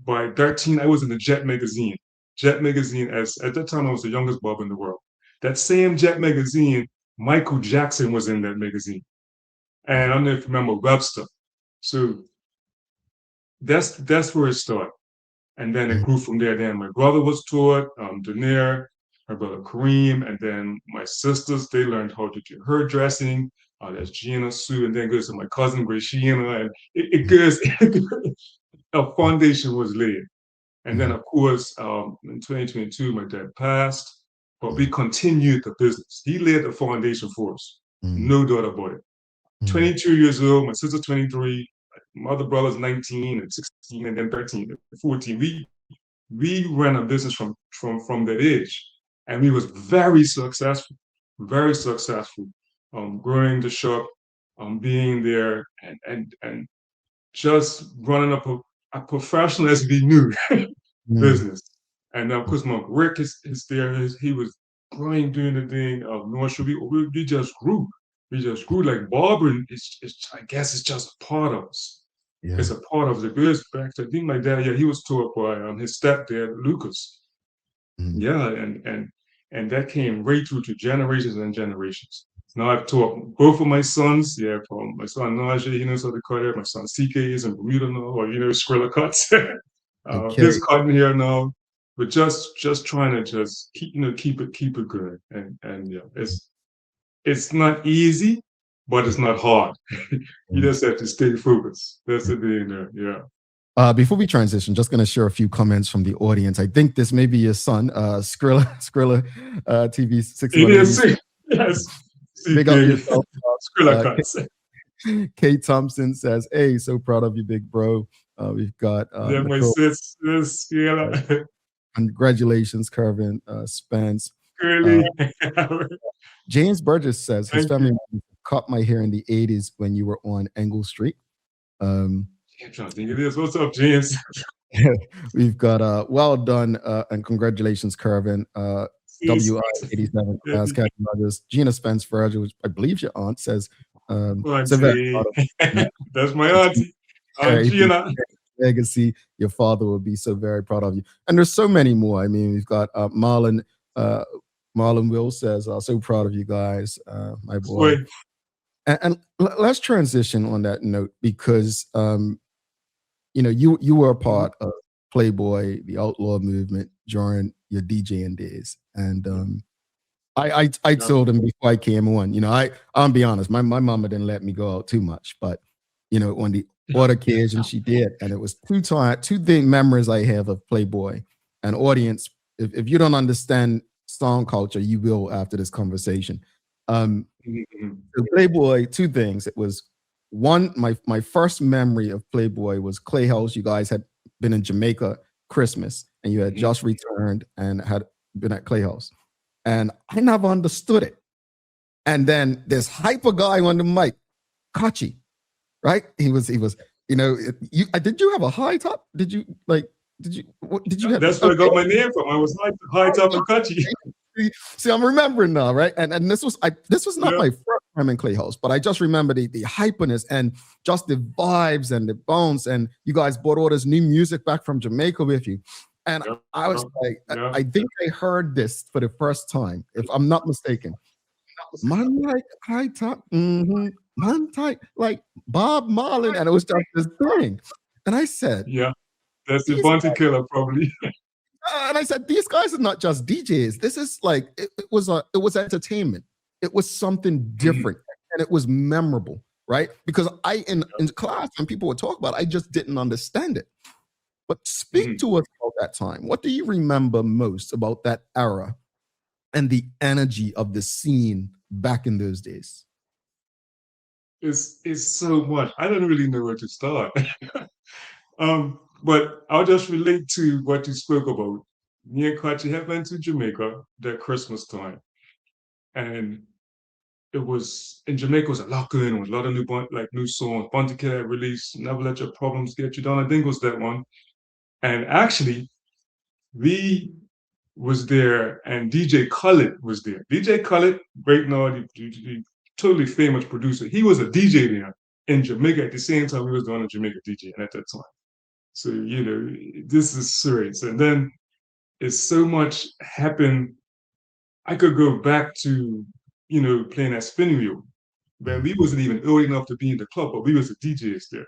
By 13, I was in the Jet magazine. Jet magazine, at that time, I was the youngest barber in the world. That same Jet magazine, Michael Jackson was in that magazine. And I don't know if you remember Webster. So that's where it started. And then it grew from there. Then my brother was taught, Denier, my brother Kareem, and then my sisters, they learned how to do hairdressing. That's Gina, Sue, and then goes to my cousin, Graciana, and it goes, a foundation was laid. And then, of course, in 2022, my dad passed, but we continued the business. He laid the foundation for us, no doubt about it. 22 years old, my sister's 23, my other brother's 19 and 16 and then 13 and 14. We ran a business from that age, and we was very successful, growing the shop, being there, and just running up a professional as we knew business. And of course, my Rick is there. He was growing, doing the thing. North Shore, we just grew. We just grew like Barber. I guess it's just a part of us. Yeah. It's a part of the business. Back to, I think my dad, he was taught by his stepdad, Lucas. Yeah, and that came right through to generations and generations. Now I've taught both of my sons. Yeah, from my son Najee, he knows how to cut it. My son CK is in Bermuda now, or Skrilla cuts. His cutting here now, but just trying to just keep it good. And yeah, it's not easy, but it's not hard. You just have to stay focused. That's the thing there. Yeah. Before we transition, just going to share a few comments from the audience. I think this may be your son, Skrilla TV 61. Yes. Big up yourself. Skrilla cuts. Kate Thompson says, "Hey, so proud of you, big bro." We've got my sis, congratulations, Kurvin, Spence. Really? James Burgess says his family cut my hair in the 80s when you were on Engle Street. I'm trying to think of this. What's up, James? We've got well done and congratulations, Kurvin. WI87 as Captain Rogers. Gina Spence Virgil, which I believe your aunt says. That's my auntie. Gina. Legacy, your father will be so very proud of you. And there's so many more. I mean, we've got Marlon Will says, so proud of you guys, my boy. And let's transition on that note because you were a part of Playboy, the outlaw movement during your DJing days. And I told him before I came on, I'll be honest, my mama didn't let me go out too much, but on the odd occasion she did. And it was two big memories I have of Playboy. And audience, if you don't understand song culture, you will after this conversation. Playboy, two things. It was one, my first memory of Playboy was Clay House. You guys had been in Jamaica Christmas and you had just returned and had been at Clay House. And I never understood it. And then this hyper guy on the mic, Kachi, right? He was, did you have a high top? Did you have? That's where I got my name from. I was high top and Kachi. See, I'm remembering now, right? And this was not my first time in Clay House, but I just remember the hyperness and just the vibes and the bones. And you guys brought all this new music back from Jamaica with you. And I was like, I think I heard this for the first time, if I'm not mistaken. Man like high top, man type like Bob Marlin, and it was just this thing. And I said, yeah, that's the Bounty Killer probably. And I said, these guys are not just DJs. This is like it was entertainment. It was something different, and it was memorable, right? Because in class when people would talk about it, I just didn't understand it. But speak to us about that time. What do you remember most about that era and the energy of the scene back in those days? It's so much. I don't really know where to start. But I'll just relate to what you spoke about. Me and Kachi have been to Jamaica that Christmas time, and it was in Jamaica was a lot going on, a lot of new songs. Bunty Kid had released "Never Let Your Problems Get You Down." I think it was that one. And actually, we was there, and DJ Khaled was there. DJ Khaled, great now, the totally famous producer. He was a DJ there in Jamaica at the same time we was doing a Jamaica DJ at that time. So this is serious. And then it's so much happened. I could go back to playing that spinning wheel. But we wasn't even old enough to be in the club, but we was the DJs there.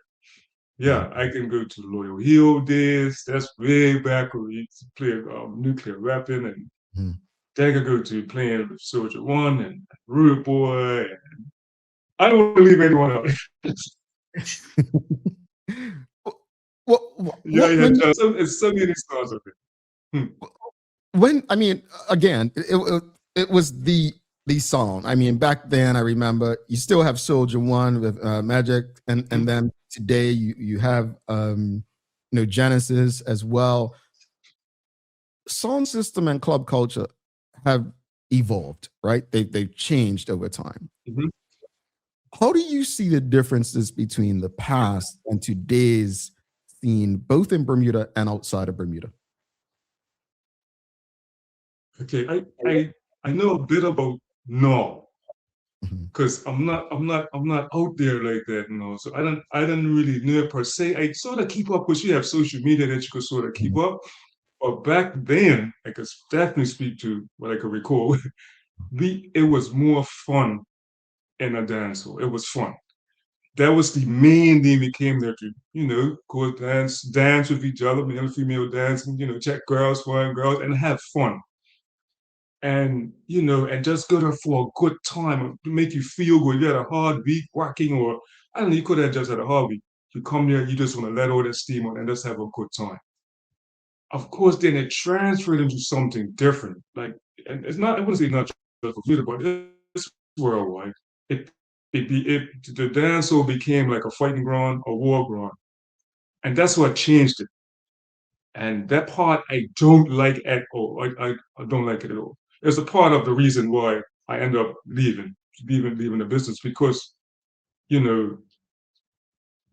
Yeah, I can go to Loyal Hill days. That's way back when we used to play Nuclear Rapping, and then I could go to playing with Soldier One and Rude Boy. And I don't want to leave anyone out. It's so many stars of it. When I mean, again, it was the song. I mean, back then I remember you still have Soldier One with Magic, and then today you have Genesis as well. Sound system and club culture have evolved, right? They've changed over time. How do you see the differences between the past and today's scene, both in Bermuda and outside of Bermuda? Okay, I know a bit about now, because I'm not out there like that, So I don't really know per se. I sort of keep up because you have social media that you could sort of keep up. But back then, I could definitely speak to what I could recall. It was more fun in a dance hall. It was fun. That was the main thing we came there to, go dance with each other, male and female dancing, check girls, find girls, and have fun. And and just go there for a good time, to make you feel good. You had a hard week working, or I don't know, you could have just had a hard week. You come there, you just want to let all that steam out and just have a good time. Of course, then it transferred into something different. Like, and it wouldn't say not just for theater, but it's worldwide. The dance hall became like a fighting ground, a war ground, and that's what changed it. And that part I don't like at all. I don't like it at all. It's a part of the reason why I end up leaving the business, because,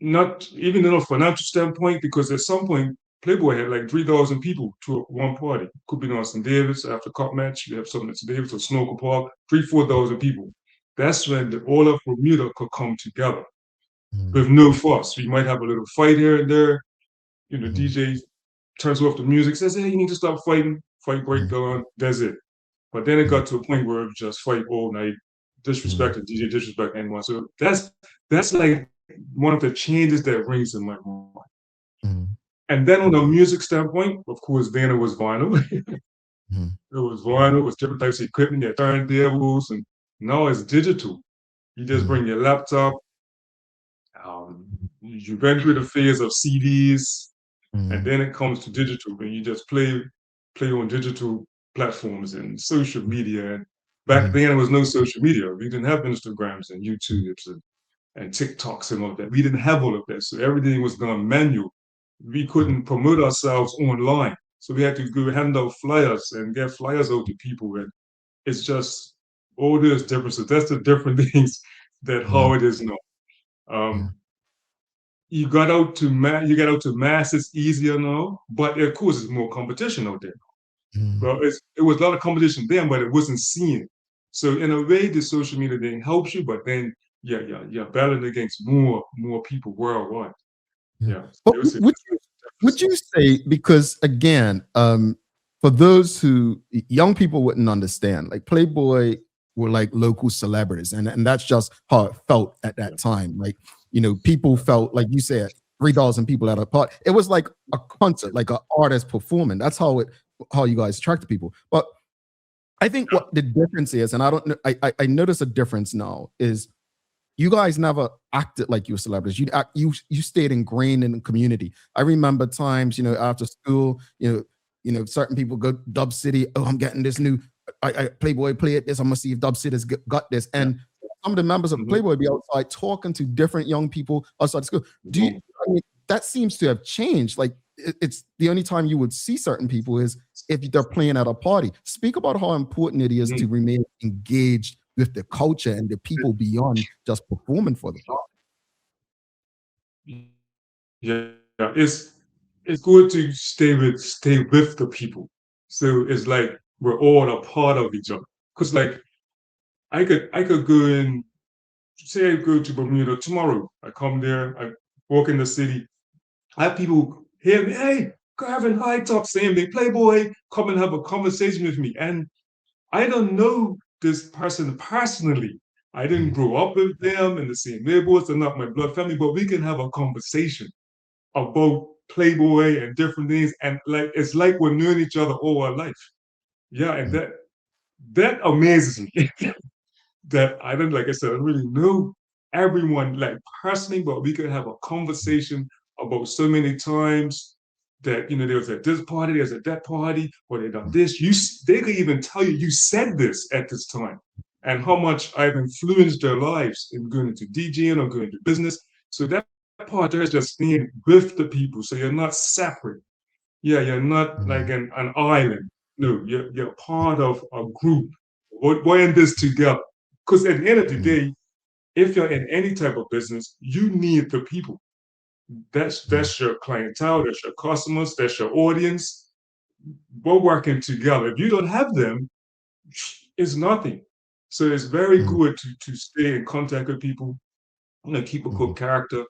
not even in a financial standpoint, because at some point Playboy had like 3,000 people to one party. Could be on St. David's after cup match. You have something at St. David's or Snooker Park, 4,000 people. That's when all of Bermuda could come together with no fuss. We might have a little fight here and there. DJ turns off the music, says, "Hey, you need to stop fighting." Fight break down. That's it. But then it got to a point where it was just fight all night, disrespect and DJ disrespect anyone. So that's like one of the changes that rings in my mind. And then on a music standpoint, of course, then it was vinyl. It was vinyl. It was different types of equipment. You had turntables, and now it's digital. You just bring your laptop. You went through the phase of CDs, and then it comes to digital, and you just play on digital platforms and social media. And back then, there was no social media. We didn't have Instagrams and YouTubes and TikToks and all that. We didn't have all of that, so everything was done manual. We couldn't promote ourselves online, so we had to go hand out flyers and get flyers out to people. And it's just all those differences. That's the different things that how it is now. You get out to mass, it's easier now, but of course, there's more competition out there. Well, it was a lot of competition then, but it wasn't seen. So in a way, the social media thing helps you, but then you're battling against more people worldwide. Yeah. But would you say, because again, for those who young people wouldn't understand, like Playboy were like local celebrities, and that's just how it felt at that time. Like, people felt, like you said, 3,000 people at a party. It was like a concert, like an artist performing. That's how you guys attract people. But I think what the difference is, and I don't know, I notice a difference now, is you guys never acted like you were celebrities. You stayed ingrained in the community. I remember times, after school, certain people go Dub City. Oh, I'm getting this new Playboy play it. This I'm gonna see if Dub City's got this. And some of the members of Playboy be outside talking to different young people outside school. That seems to have changed. Like, it's the only time you would see certain people is if they're playing at a party. Speak about how important it is to remain engaged with the culture and the people beyond just performing for them. Yeah, it's good to stay with the people. So it's like we're all a part of each other. Because like I could go and say I go to Bermuda tomorrow. I come there, I walk in the city. I have people hear me, hey, Kurvin, hi, talk, same thing, Playboy, come and have a conversation with me. And I don't know this person personally. I didn't grow up with them in the same neighborhoods. They're not my blood family, but we can have a conversation about Playboy and different things. And like it's like we're knowing each other all our life. Yeah, and that amazes me. That I don't, like I said, I don't really know everyone like personally, but we could have a conversation about so many times that, you know, there was at this party, there's at that party, or they done this. They could even tell you, you said this at this time, and how much I've influenced their lives in going into DJing or going into business. So that part there is just being with the people. So you're not separate. Yeah, you're not like an island. No, you're part of a group. We're in this together. Because at the end of the day, if you're in any type of business, you need the people. That's your clientele, that's your customers, that's your audience. We're working together. If you don't have them, it's nothing. So it's very good to stay in contact with people, you know, keep a good character,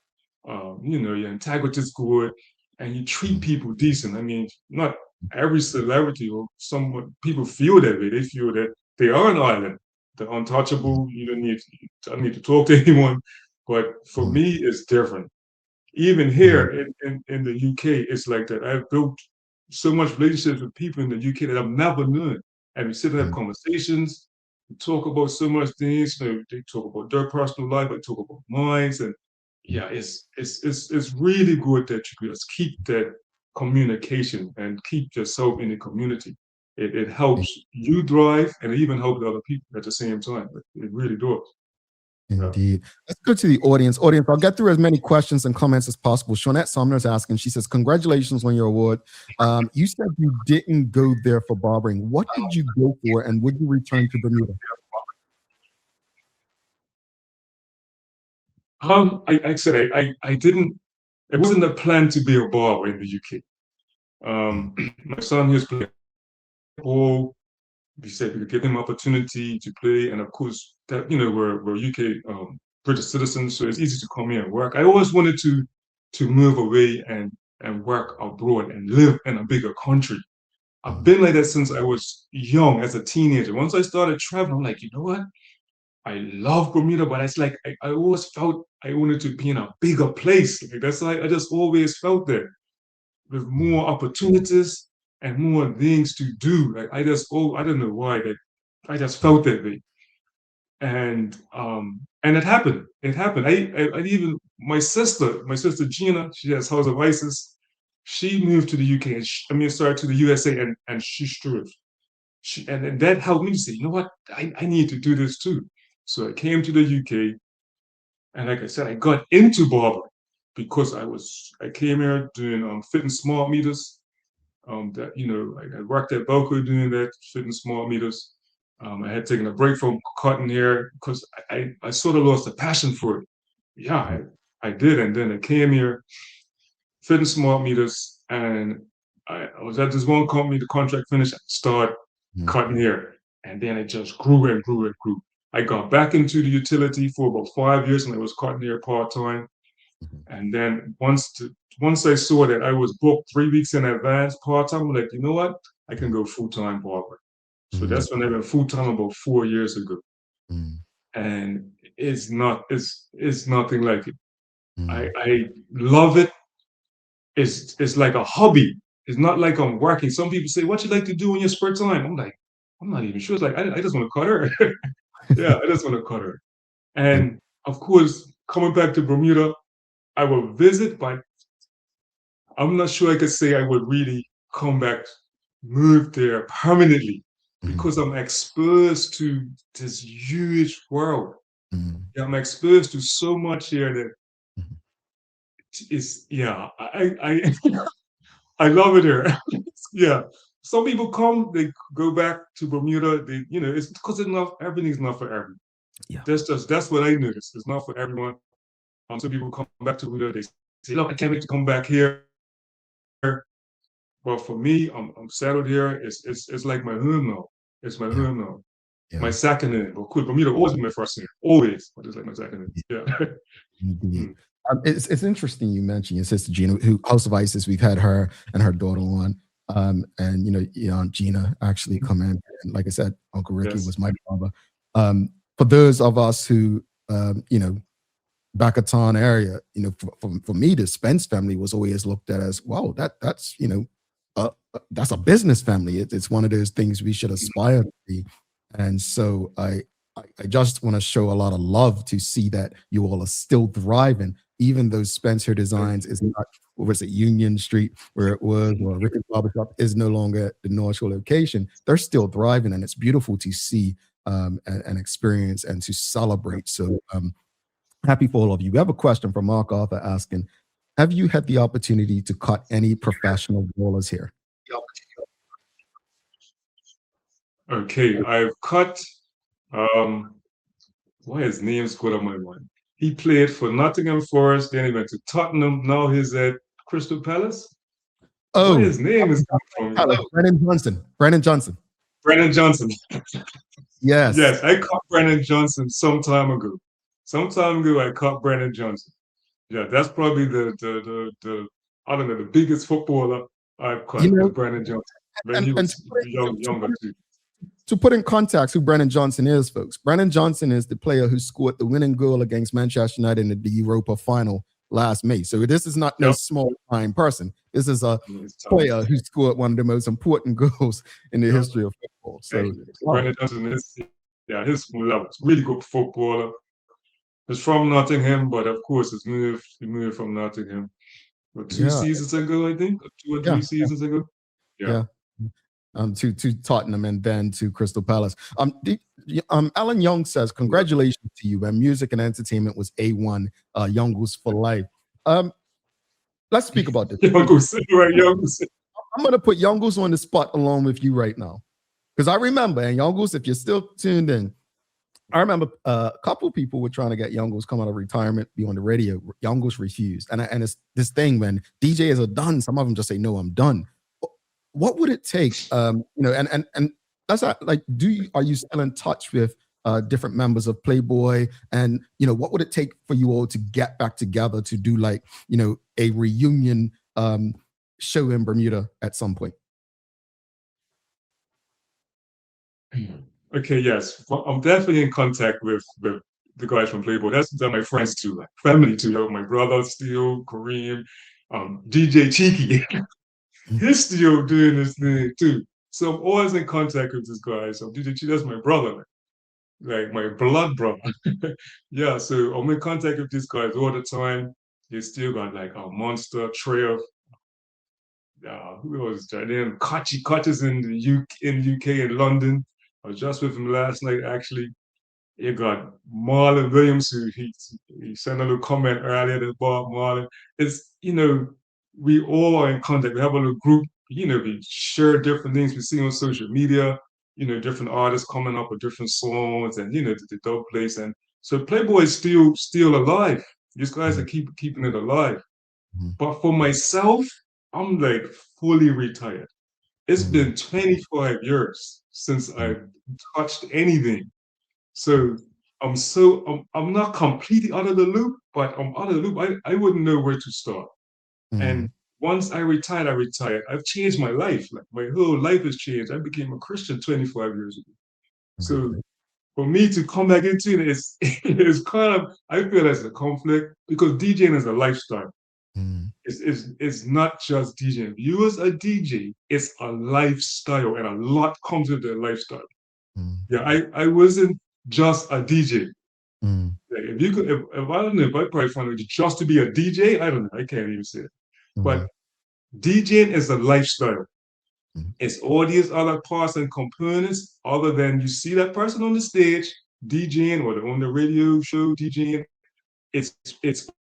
you know, your integrity is good, and you treat people decent. I mean, not every celebrity or some people feel that way. They feel that they are an island, they're untouchable. You don't need to talk to anyone. But for me, it's different. Even here in the UK, it's like that. I've built so much relationships with people in the UK that I've never known. And we sit and have conversations, we talk about so much things. You know, they talk about their personal life, I talk about mine. And yeah, it's really good that you just keep that communication and keep yourself in the community. It helps you thrive and it even helps other people at the same time. It really does. Indeed. Let's go to the audience. Audience, I'll get through as many questions and comments as possible. Shawnette Sumner is asking, she says, congratulations on your award. You said you didn't go there for barbering. What did you go for, and would you return to Bermuda? I said I didn't, it wasn't a plan to be a barber in the UK. My son here is playing ball. We said we could give him opportunity to play, and of course, that, you know, we're UK British citizens, so it's easy to come here and work. I always wanted to move away and work abroad and live in a bigger country. I've been like that since I was young, as a teenager. Once I started traveling, I'm like, you know what? I love Bermuda, but it's like I always felt I wanted to be in a bigger place. Like that's like I just always felt that, with more opportunities and more things to do. Like I don't know why, that I just felt that way. And it happened. It happened. I even my sister Gina, she has House of Isis. She moved to the UK and sorry, to the USA, and she struggled. And that helped me to say, you know what, I need to do this too. So I came to the UK, and like I said, I got into barbering because I came here doing fitting smart meters. That, you know, I worked at Boco doing that, fitting smart meters. I had taken a break from cutting hair because I sort of lost the passion for it. Yeah, I did, and then I came here, fitting smart meters, and I was at this one company. The contract finished, I started cutting hair, and then it just grew and grew and grew. I got back into the utility for about 5 years, and I was cutting hair part time. And then once I saw that I was booked 3 weeks in advance part time, I'm like, you know what? I can go full time barber. So that's when I went full time about 4 years ago. And it's nothing like it. I love it. It's like a hobby. It's not like I'm working. Some people say, what you like to do in your spare time? I'm like, I'm not even sure. It's like I just want to cut her. Yeah, I just want to cut her. And of course, coming back to Bermuda, I will visit, but I'm not sure I could say I would really come back, move there permanently, because I'm exposed to this huge world. Yeah, I'm exposed to so much here that is, yeah, I I love it here. Yeah. Some people come, they go back to Bermuda. It's because everything's not for everyone. Yeah. That's what I noticed. It's not for everyone. Some people come back to Bermuda, they say, look, I can't wait to come back here. But for me, I'm settled here. It's like my home now. It's my home now. Yeah. My second home. Of course, Bermuda always been my first home. Always. But it's like my second home. Yeah. Indeed. It's interesting you mentioned your sister Gina, who House of Isis. We've had her and her daughter on, and Aunt Gina actually come in. And like I said, Uncle Ricky was my father. For those of us who, Bacatan area, for me, the Spence family was always looked at as, wow, that's a business family. It's one of those things we should aspire to be. And so I just want to show a lot of love to see that you all are still thriving, even though Spencer Designs is not, what was it, Union Street, where it was, or Ricky's Barbershop is no longer the North Shore location. They're still thriving, and it's beautiful to see and experience and to celebrate. So happy for all of you. We have a question from Mark Arthur asking, have you had the opportunity to cut any professional ballers here? Okay, I've cut, why his name's good on my mind. He played for Nottingham Forest, then he went to Tottenham, now he's at Crystal Palace. Oh, his name is Brennan Johnson. Brennan Johnson. Brennan Johnson. Yes. Yes, I caught Brennan Johnson some time ago. Some time ago, I caught Brennan Johnson. Yeah, that's probably the I don't know, the biggest footballer I've caught was Brennan Johnson. When he was younger too. To put in context who Brennan Johnson is, folks, Brennan Johnson is the player who scored the winning goal against Manchester United in the Europa final last May. So this is not no small time person. This is a player who scored one of the most important goals in the history of football. So Brennan Johnson is, his really good footballer. He's from Nottingham, but of course he moved from Nottingham. But 2 seasons ago, I think, 2 or 3 seasons ago. Yeah. To Tottenham and then to Crystal Palace. Alan Young says, congratulations to you, man. Music and entertainment was A1, Youngles for life. Let's speak about this. Youngles. I'm going to put Youngles on the spot along with you right now. Because I remember, and Youngles, if you're still tuned in, I remember a couple of people were trying to get Youngles come out of retirement, be on the radio. Youngles refused. And it's this thing when DJs are done, some of them just say, no, I'm done. What would it take, and that's like, are you still in touch with different members of Playboy? And, what would it take for you all to get back together to do like, a reunion show in Bermuda at some point? Okay, yes. Well, I'm definitely in contact with the guys from Playboy. They're my friends too, like family too. My brother still, Kareem, DJ Cheeky. He's still doing this thing too. So I'm always in contact with this guy. So DJ Cheeky, that's my brother, like my blood brother. Yeah, so I'm in contact with these guys all the time. They still got like a monster Trev. Who was that? Then Kochi's in the UK in London. I was just with him last night, actually. You got Marlon Williams, who he sent a little comment earlier that Bob Marlon. It's, we all are in contact. We have a little group, we share different things we see on social media, different artists coming up with different songs and, the dope place. And so Playboy is still alive. These guys are keeping it alive. But for myself, I'm like fully retired. It's been 25 years since I've touched anything. So I'm not completely out of the loop, but I'm out of the loop. I wouldn't know where to start. And once I retired, I've changed my life. Like my whole life has changed. I became a Christian 25 years ago. So for me to come back into it, it's kind of, I feel as a conflict because DJing is a lifestyle. It's not just DJing. If you as a DJ, it's a lifestyle, and a lot comes with the lifestyle. Yeah, I wasn't just a DJ. Like if you could, if I don't know, if I probably found it just to be a DJ, I don't know, I can't even say it. But DJing is a lifestyle. It's all these other parts and components, other than you see that person on the stage DJing or on the radio show DJing. It's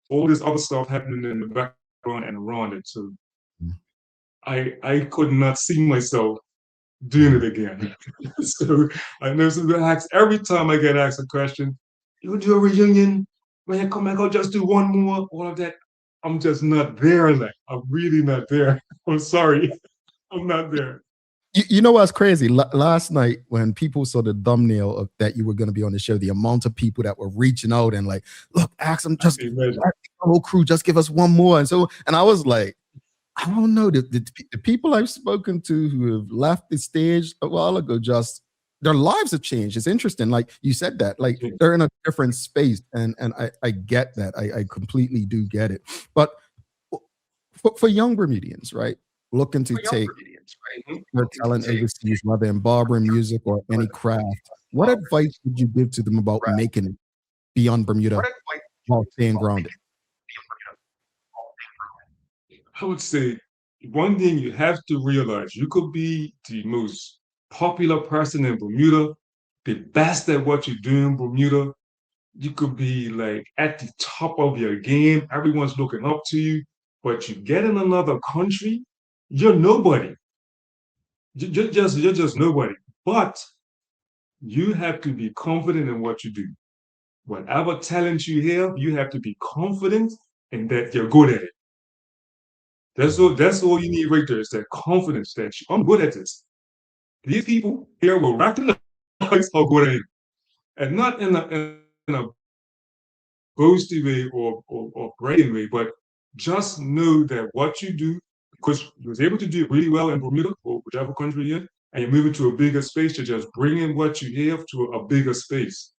all this other stuff happening in the background and around it. So I could not see myself doing it again. So I know some people ask every time I get asked a question, you do a reunion when you come back, I'll just do one more, all of that. I'm just not there. Like I'm really not there. I'm sorry. I'm not there. You know what's crazy? Last night, when people saw the thumbnail of that you were going to be on the show, the amount of people that were reaching out and like, look, ask them, just the whole crew, just give us one more. And I was like, I don't know. The people I've spoken to who have left the stage a while ago, just their lives have changed. It's interesting. Like you said that, like they're in a different space. And I get that. I completely do get it. But for young Bermudians, right? Looking to take their talent overseas, whether in barber, music, or any craft, what advice would you give to them about making it beyond Bermuda while staying grounded? I would say one thing you have to realize, you could be the most popular person in Bermuda, the best at what you do in Bermuda. You could be like at the top of your game. Everyone's looking up to you, but you get in another country, you're nobody. You're just nobody. But you have to be confident in what you do. Whatever talent you have, you have to be confident in that you're good at it. That's all you need right there, is that confidence that I'm good at this. These people here will recognize how good I am. And not in a boasty way or bragging way, but just know that what you do, because you was able to do it really well in Bermuda or whichever country you're in, and you're moving to a bigger space, to just bring in what you have to a bigger space.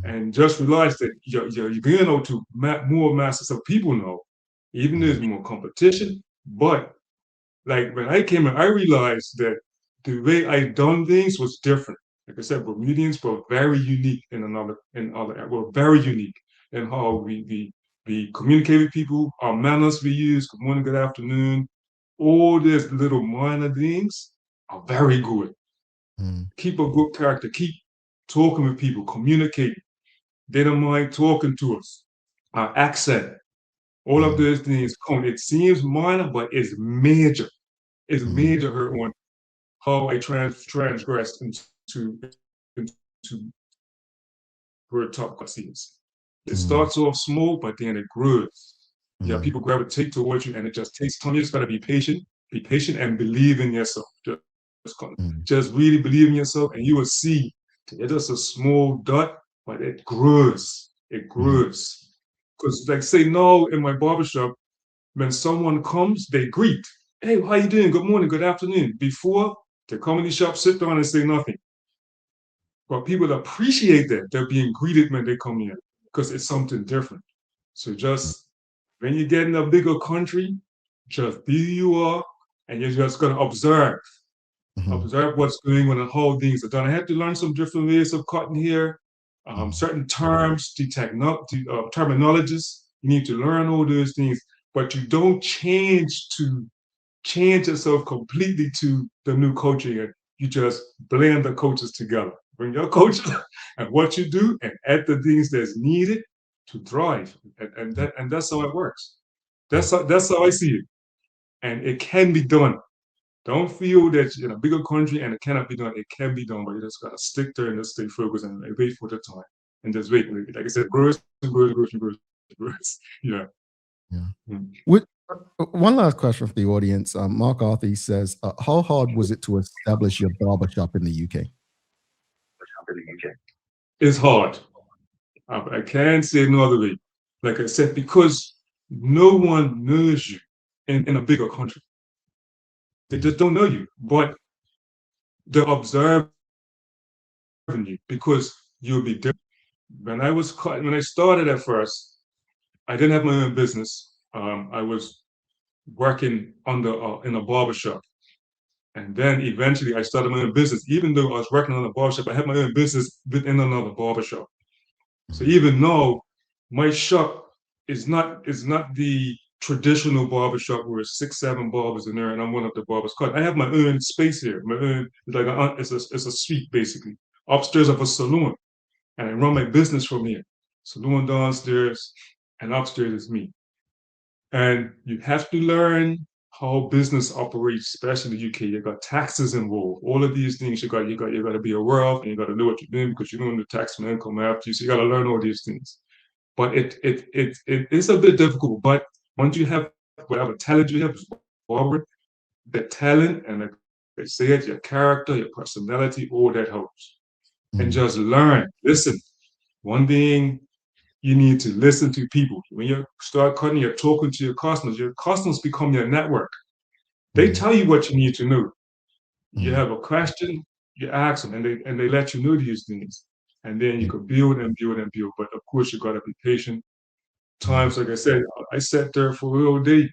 And just realize that you're going out to more masses of people now, even though there's more competition. But like when I came in, I realized that the way I done things was different. Like I said, Bermudians were very unique we're very unique in how we communicate with people, our manners we use, good morning, good afternoon, all these little minor things are very good. Keep a good character, keep talking with people, communicating. They don't mind talking to us. Our accent, all of those things count. It seems minor, but it's major. It's major on how I transgressed into where top scenes. It starts off small, but then it grows. Yeah, people gravitate towards you, and it just takes time. You just gotta be patient and believe in yourself. Just really believe in yourself, and you will see it's just a small dot, but it grows. It grows. Because like say now in my barbershop, when someone comes, they greet. Hey, how you doing? Good morning, good afternoon. Before the comedy shop, sit down and say nothing. But people appreciate that they're being greeted when they come in, because it's something different. So just when you get in a bigger country, just be who you are, and you're just gonna observe. Observe what's going on and how things are done. I had to learn some different ways of cutting hair, certain terms, terminologies. You need to learn all those things, but you don't change yourself completely to the new culture yet. You just blend the cultures together. Bring your culture and what you do, and add the things that's needed to thrive. And that's how it works. That's how I see it. And it can be done. Don't feel that you're in a bigger country and it cannot be done. It can be done, but you just gotta stick there and just stay focused and wait for the time. And just wait. Like I said, grows and grows and grows and grows. Yeah. One last question for the audience. Mark Arthur says, how hard was it to establish your barbershop in the UK? It's hard. I can't say no other way. Like I said, because no one knows you in a bigger country. They just don't know you, but they're observing you because you'll be different. When I started at first, I didn't have my own business. I was working in a barbershop. And then eventually I started my own business. Even though I was working on a barbershop, I had my own business within another barbershop. So even though my shop is not the traditional barbershop where it's 6, 7 barbers in there and I'm one of the barbers cut. I have my own space here. My own, it's a suite basically. Upstairs of a salon. And I run my business from here. Salon downstairs and upstairs is me. And you have to learn how business operates, especially in the UK. You got taxes involved. All of these things you got to be aware of, and you got to know what you're doing because you don't know the taxman come after you. So you got to learn all these things. But it is a bit difficult. But once you have whatever talent you have, Barber, the talent and they say it, your character, your personality, all that helps. And just learn. Listen. One thing you need to listen to people. When you start cutting, you're talking to your customers become your network. They tell you what you need to know. You have a question, you ask them, and they let you know these things. And then you could build and build and build. But of course, you gotta be patient. Times, like I said, I sat there for a whole day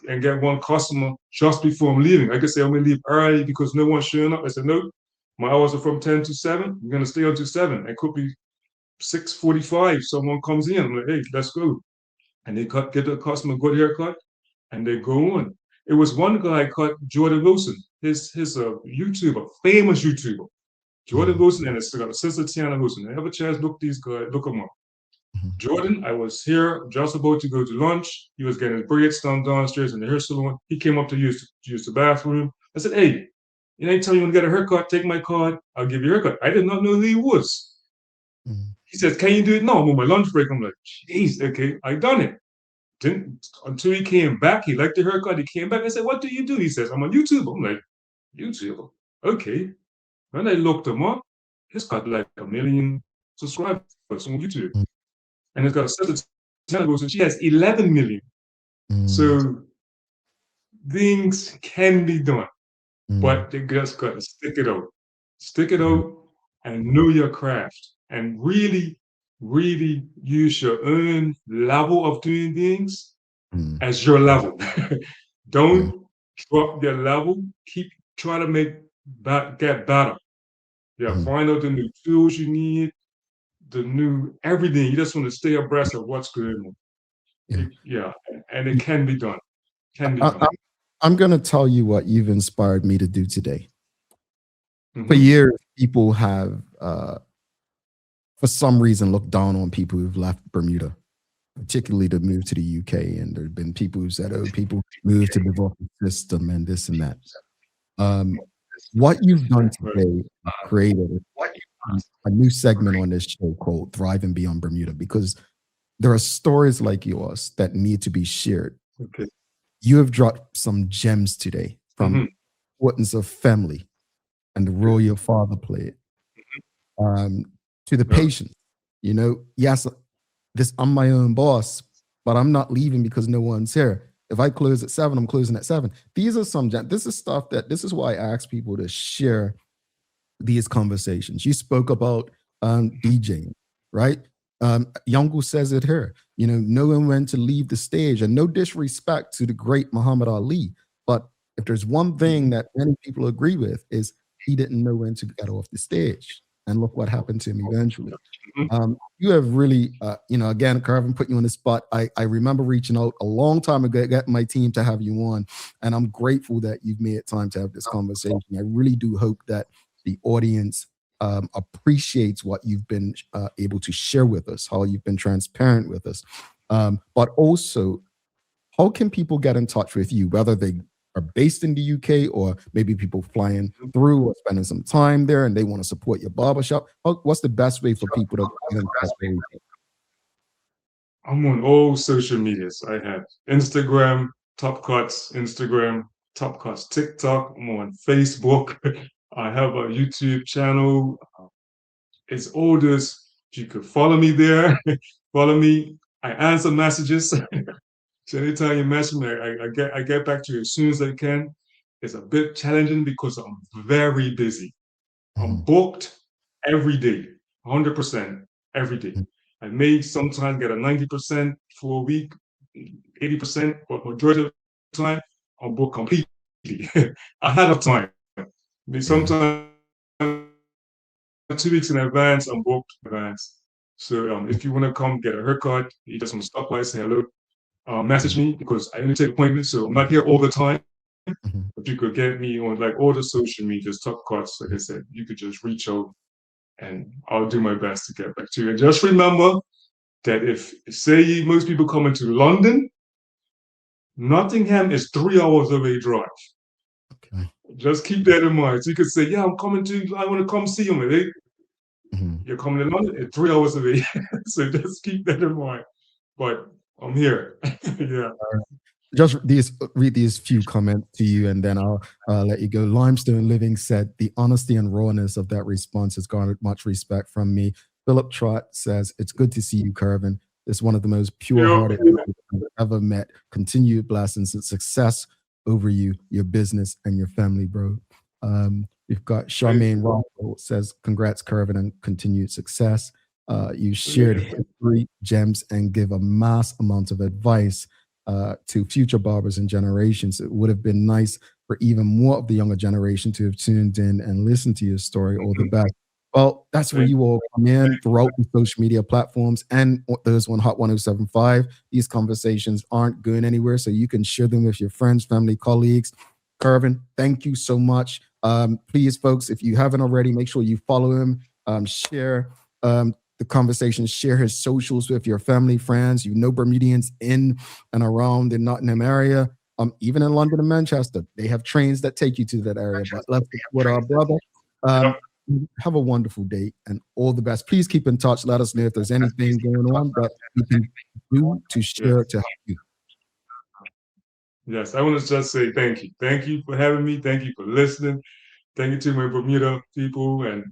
and get one customer just before I'm leaving. I could say I'm gonna leave early because no one's showing up. I said, no, my hours are from 10 to 7. We're gonna stay until 7. It could be 6:45. Someone comes in. I'm like, hey, let's go. And they get the customer a good haircut, and they go on. It was one guy cut Jordan Wilson, his YouTuber, famous YouTuber, Jordan Wilson, and it's got a sister Tiana Wilson. If you have a chance, look these guys, look them up. Jordan, I was here just about to go to lunch. He was getting his braids done downstairs in the hair salon. He came up to use the bathroom. I said, hey, anytime you want to get a haircut, take my card. I'll give you a haircut. I did not know who he was. He says, can you do it now? I'm on my lunch break. I'm like, jeez, okay, I done it. Didn't until he came back. He liked the haircut. He came back. I said, what do you do? He says, I'm on YouTube. I'm like, YouTube? Okay. When I looked him up, he's got like 1 million subscribers on YouTube. And it's got a sister channel, and she has 11 million. So things can be done, but they just got to stick it out. Stick it out and know your craft and really, really use your own level of doing things as your level. Don't drop your level. Keep trying to get better. Yeah, find out the new tools you need, the new everything. You just want to stay abreast of what's going on. Yeah, and it can be done. Can be done. I'm going to tell you what you've inspired me to do today. For years, people have, for some reason, looked down on people who've left Bermuda, particularly to move to the UK. And there have been people who said, oh, people move to develop the system and this and that. What you've done today, created a new segment on this show called Thriving Beyond Bermuda, because there are stories like yours that need to be shared. Okay. You have dropped some gems today from the importance of family and the role your father played, to the patience. You know, yes, I'm my own boss, but I'm not leaving because no one's here. If I close at 7, I'm closing at 7. These are some gems. This is why I ask people to share these conversations. You spoke about DJing, right? Yongu says it here, you know, knowing when to leave the stage, and no disrespect to the great Muhammad Ali. But if there's one thing that many people agree with is he didn't know when to get off the stage. And look what happened to him eventually. You have really, you know, again, Kurvin, put you on the spot. I remember reaching out a long time ago, get my team to have you on. And I'm grateful that you've made time to have this conversation. I really do hope that the audience appreciates what you've been able to share with us, how you've been transparent with us. But also, how can people get in touch with you, whether they are based in the UK or maybe people flying through or spending some time there and they want to support your barbershop? What's the best way for people to get in touch with you? I'm on all social medias. I have Instagram, Top Cuts, TikTok. I'm on Facebook. I have a YouTube channel. It's all this. You could follow me there. Follow me. I answer messages. So anytime you message me, I get back to you as soon as I can. It's a bit challenging because I'm very busy. I'm booked every day, 100% every day. I may sometimes get a 90% for a week, 80%, but majority of the time, I'm booked completely ahead of time. I mean, sometimes 2 weeks in advance, I'm booked in advance. So if you want to come get a haircut, you just want to stop by, say hello, message me, because I only take appointments, so I'm not here all the time. But you could get me on like all the social medias, Top Cuts, like I said, you could just reach out and I'll do my best to get back to you. And just remember that if, say most people come into London, Nottingham is 3 hours away drive. Okay. Just keep that in mind. So you could say, yeah, I want to come see you. Mm-hmm. You're coming to London, it's 3 hours away. So just keep that in mind. But I'm here. Yeah. Just read these few comments to you, and then I'll let you go. Limestone Living said, the honesty and rawness of that response has garnered much respect from me. Philip Trott says, it's good to see you, Kurvin. It's one of the most pure-hearted people I've ever met. Continued blessings and success over you, your business, and your family, bro. We've got Charmaine Rockwell says, congrats, Kurvin, and continued success. You shared history, gems, and give a mass amount of advice to future barbers and generations. It would have been nice for even more of the younger generation to have tuned in and listened to your story. All the best. Well, that's where you all come in throughout the social media platforms and those on Hot 1075. These conversations aren't going anywhere, so you can share them with your friends, family, colleagues. Kurvin, thank you so much. Please, folks, if you haven't already, make sure you follow him, share the conversation, share his socials with your family, friends. You know Bermudians in and around the Nottingham area, even in London and Manchester. They have trains that take you to that area. But let's support our brother. Have a wonderful day and all the best. Please keep in touch. Let us know if there's anything going on that we can do to share to help you. Yes, I want to just say thank you. Thank you for having me. Thank you for listening. Thank you to my Bermuda people, and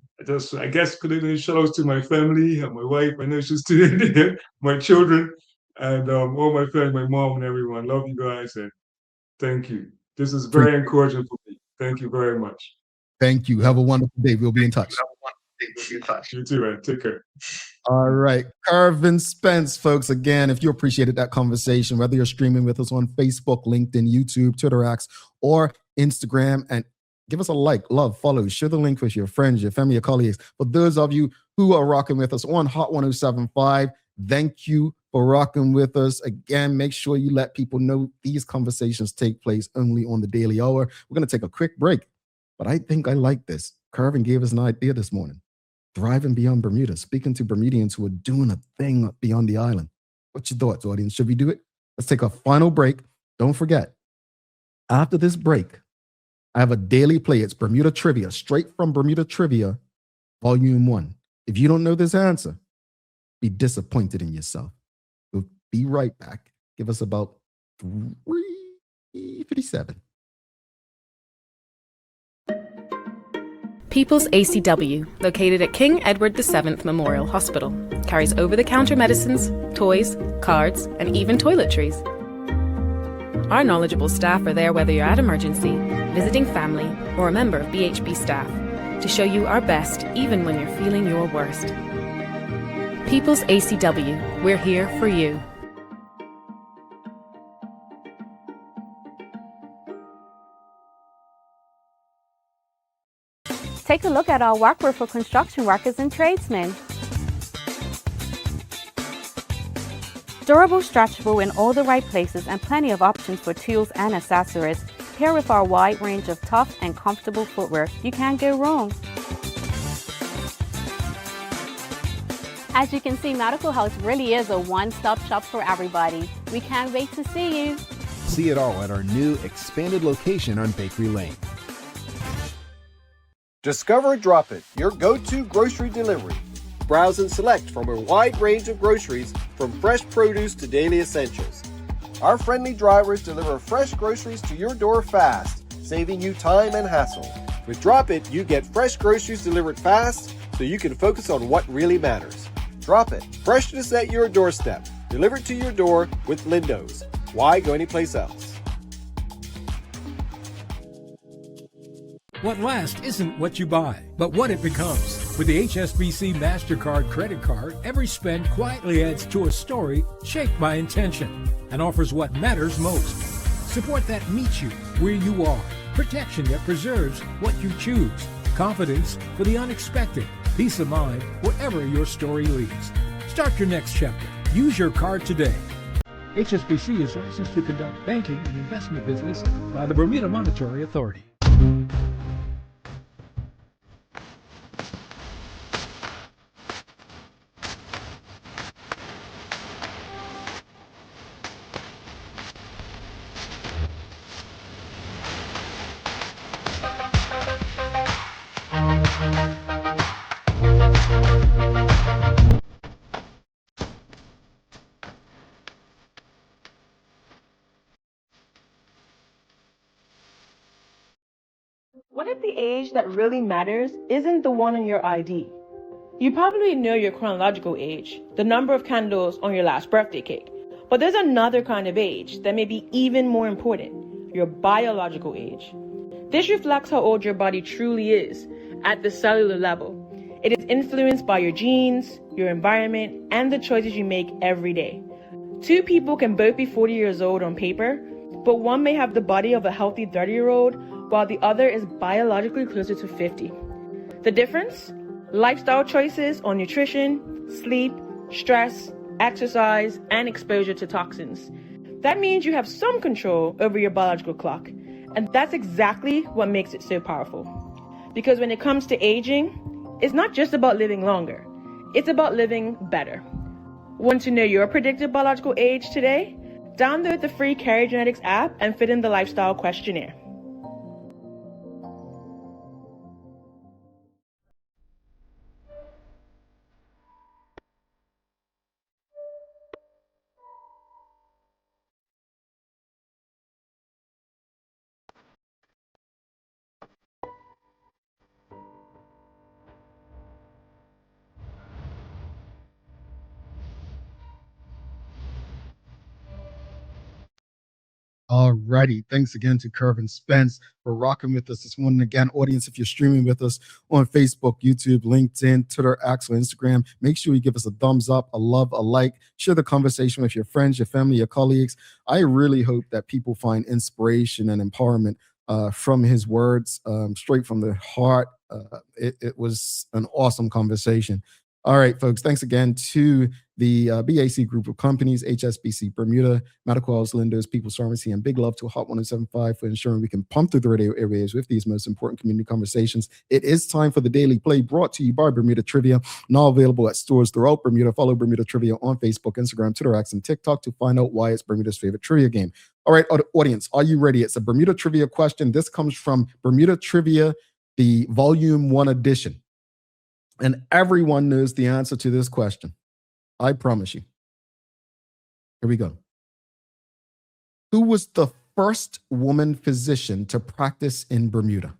I guess shout outs to my family and my wife. I know she's still in there, my children, and all my family, my mom and everyone. Love you guys, and thank you. This is very encouraging for me. Thank you very much. Thank you. Have a wonderful day. We'll be in touch. You too, man. Take care. All right. Kurvin Spence, folks. Again, if you appreciated that conversation, whether you're streaming with us on Facebook, LinkedIn, YouTube, Twitter X, or Instagram, and give us a like, love, follow, share the link with your friends, your family, your colleagues. For those of you who are rocking with us on Hot 1075, thank you for rocking with us. Again, make sure you let people know these conversations take place only on the daily hour. We're going to take a quick break, but I think I like this. Kurvin gave us an idea this morning. Thriving beyond Bermuda, speaking to Bermudians who are doing a thing beyond the island. What's your thoughts, audience? Should we do it? Let's take a final break. Don't forget, after this break, I have a daily play. It's Bermuda Trivia, straight from Bermuda Trivia, Volume 1. If you don't know this answer, be disappointed in yourself. We'll be right back. Give us about 3:57. People's ACW, located at King Edward VII Memorial Hospital, carries over-the-counter medicines, toys, cards, and even toiletries. Our knowledgeable staff are there whether you're at emergency, visiting family, or a member of BHB staff, to show you our best even when you're feeling your worst. People's ACW, we're here for you. Take a look at our workwear for construction workers and tradesmen. Durable, stretchable in all the right places, and plenty of options for tools and accessories. Paired with our wide range of tough and comfortable footwear, you can't go wrong. As you can see, Medical House really is a one-stop shop for everybody. We can't wait to see you. See it all at our new expanded location on Bakery Lane. Discover Drop It, your go-to grocery delivery. Browse and select from a wide range of groceries, from fresh produce to daily essentials. Our friendly drivers deliver fresh groceries to your door fast, saving you time and hassle. With Drop It, you get fresh groceries delivered fast, so you can focus on what really matters. Drop It, freshness at your doorstep, delivered to your door with Lindo's. Why go anyplace else? What lasts isn't what you buy, but what it becomes. With the HSBC MasterCard credit card, every spend quietly adds to a story shaped by intention and offers what matters most. Support that meets you where you are. Protection that preserves what you choose. Confidence for the unexpected. Peace of mind wherever your story leads. Start your next chapter. Use your card today. HSBC is licensed to conduct banking and investment business by the Bermuda Monetary Authority. What if the age that really matters isn't the one on your ID? You probably know your chronological age, the number of candles on your last birthday cake. But there's another kind of age that may be even more important, your biological age. This reflects how old your body truly is at the cellular level. It is influenced by your genes, your environment, and the choices you make every day. Two people can both be 40 years old on paper, but one may have the body of a healthy 30-year-old, while the other is biologically closer to 50. The difference? Lifestyle choices on nutrition, sleep, stress, exercise, and exposure to toxins. That means you have some control over your biological clock, and that's exactly what makes it so powerful. Because when it comes to aging, it's not just about living longer, it's about living better. Want to know your predicted biological age today? Download the free Carry Genetics app and fill in the lifestyle questionnaire. Alrighty. Thanks again to Kurvin Spence for rocking with us this morning. Again, audience, if you're streaming with us on Facebook, YouTube, LinkedIn, Twitter, X, or Instagram, make sure you give us a thumbs up, a love, a like, share the conversation with your friends, your family, your colleagues. I really hope that people find inspiration and empowerment from his words, straight from the heart. It was an awesome conversation. All right, folks, thanks again to the BAC group of companies, HSBC Bermuda, Medical House Lenders, People's Pharmacy, and big love to Hot 1075 for ensuring we can pump through the radio airwaves with these most important community conversations. It is time for the Daily Play, brought to you by Bermuda Trivia, now available at stores throughout Bermuda. Follow Bermuda Trivia on Facebook, Instagram, Twitter, X, and TikTok to find out why it's Bermuda's favorite trivia game. All right, audience, are you ready? It's a Bermuda Trivia question. This comes from Bermuda Trivia, the Volume 1 edition. And everyone knows the answer to this question. I promise you. Here we go. Who was the first woman physician to practice in Bermuda?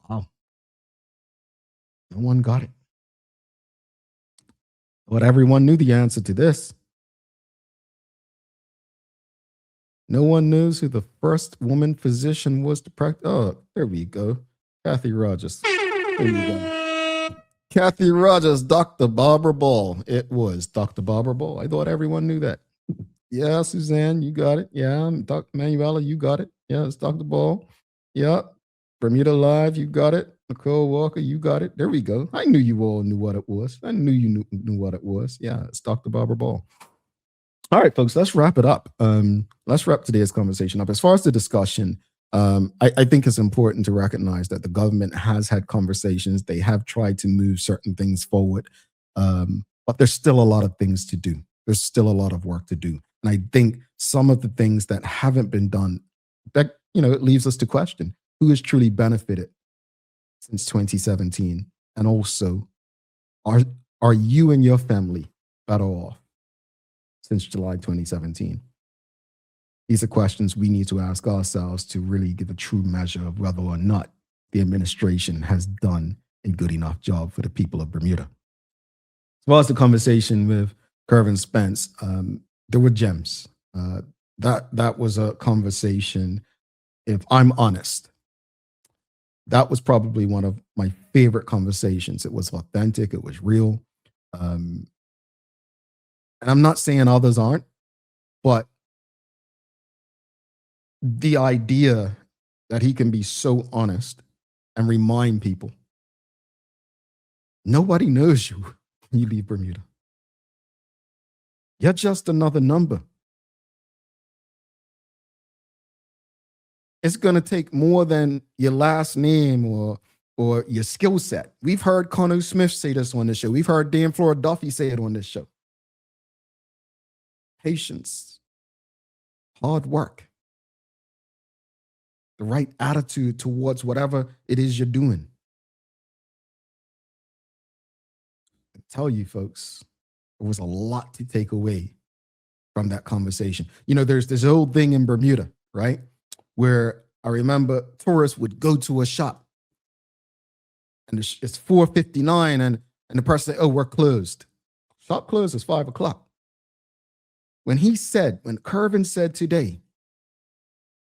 Wow. No one got it. But everyone knew the answer to this. No one knows who the first woman physician was to practice. Oh, there we go. Kathy Rogers. There you go. Kathy Rogers, Dr. Barber Ball. It was Dr. Barber Ball. I thought everyone knew that. Yeah, Suzanne, you got it. Yeah, Dr. Manuela, you got it. Yeah, it's Dr. Ball. Yeah. Bermuda Live, you got it. Nicole Walker, you got it. There we go. I knew you all knew what it was. I knew you knew what it was. Yeah, it's Dr. Barber Ball. All right, folks, let's wrap it up. Let's wrap today's conversation up. As far as the discussion, I think it's important to recognize that the government has had conversations. They have tried to move certain things forward, but there's still a lot of things to do. There's still a lot of work to do. And I think some of the things that haven't been done, that, it leaves us to question who has truly benefited since 2017. And also, are you and your family better off since July 2017? These are questions we need to ask ourselves to really give a true measure of whether or not the administration has done a good enough job for the people of Bermuda. As well as the conversation with Kurvin Spence, there were gems. That was a conversation, if I'm honest, that was probably one of my favorite conversations. It was authentic. It was real. And I'm not saying others aren't, but the idea that he can be so honest and remind people, nobody knows you when you leave Bermuda. You're just another number. It's going to take more than your last name or your skill set. We've heard Connor Smith say this on this show. We've heard Dan Flora Duffy say it on this show. Patience hard work, the right attitude towards whatever it is you're doing. I tell you, folks, there was a lot to take away from that conversation. You know, there's this old thing in Bermuda, right? Where I remember tourists would go to a shop and it's 4:59 and the person said, oh, we're closed. Shop closes 5 o'clock. When Kurvin said today,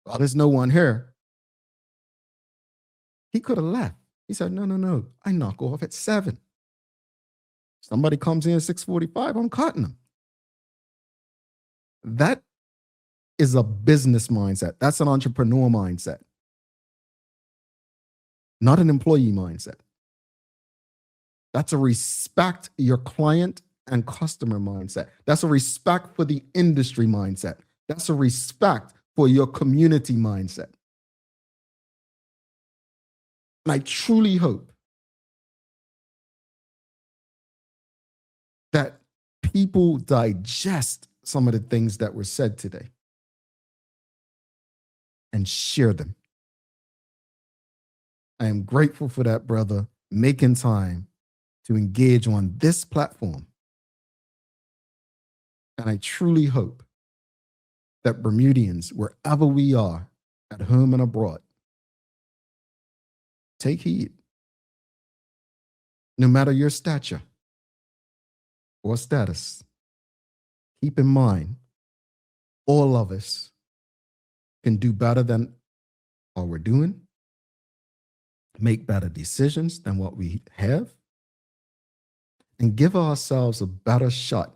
well, there's no one here, he could have left. He said, no, I knock off at 7. Somebody comes in at 6:45, I'm cutting them. That is a business mindset. That's an entrepreneur mindset, not an employee mindset. That's a respect your client and customer mindset. That's a respect for the industry mindset. That's a respect for your community mindset. And I truly hope that people digest some of the things that were said today and share them. I am grateful for that brother making time to engage on this platform. And I truly hope that Bermudians, wherever we are, at home and abroad, take heed. No matter your stature or status, keep in mind, all of us can do better than what we're doing, make better decisions than what we have, and give ourselves a better shot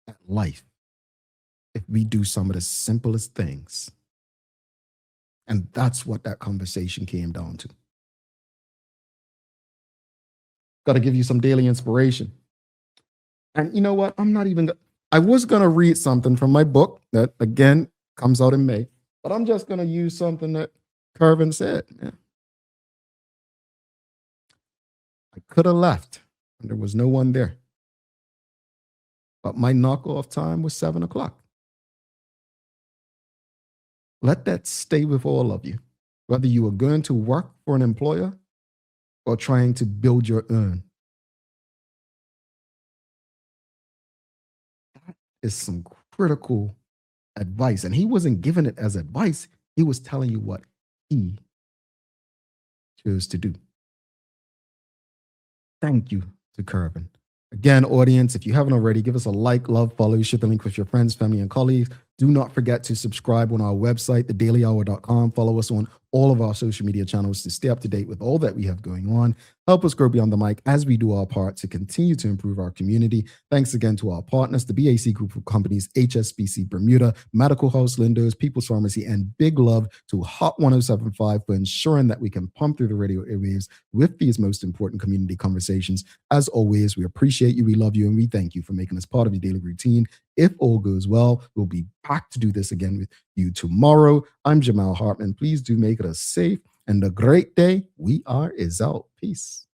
at life if we do some of the simplest things. And that's what that conversation came down to. Got to give you some daily inspiration. And you know what? I was going to read something from my book that, again, comes out in May, but I'm just going to use something that Kurvin said. Yeah. I could have left and there was no one there. But my knockoff time was 7 o'clock. Let that stay with all of you, whether you are going to work for an employer or trying to build your own. That is some critical advice. And he wasn't giving it as advice. He was telling you what he chose to do. Thank you to Kurvin. Again, audience, if you haven't already, give us a like, love, follow, share the link with your friends, family, and colleagues. Do not forget to subscribe on our website, thedailyhour.com. Follow us on all of our social media channels to stay up to date with all that we have going on. Help us grow beyond the mic as we do our part to continue to improve our community. Thanks again to our partners, the BAC Group of Companies, HSBC Bermuda, Medical House Lindos, People's Pharmacy, and big love to Hot 1075 for ensuring that we can pump through the radio airwaves with these most important community conversations. As always, we appreciate you, we love you, and we thank you for making us part of your daily routine. If all goes well, we'll be back to do this again with you tomorrow. I'm Jamal Hartman. Please do make it a safe and a great day. We are out. Peace.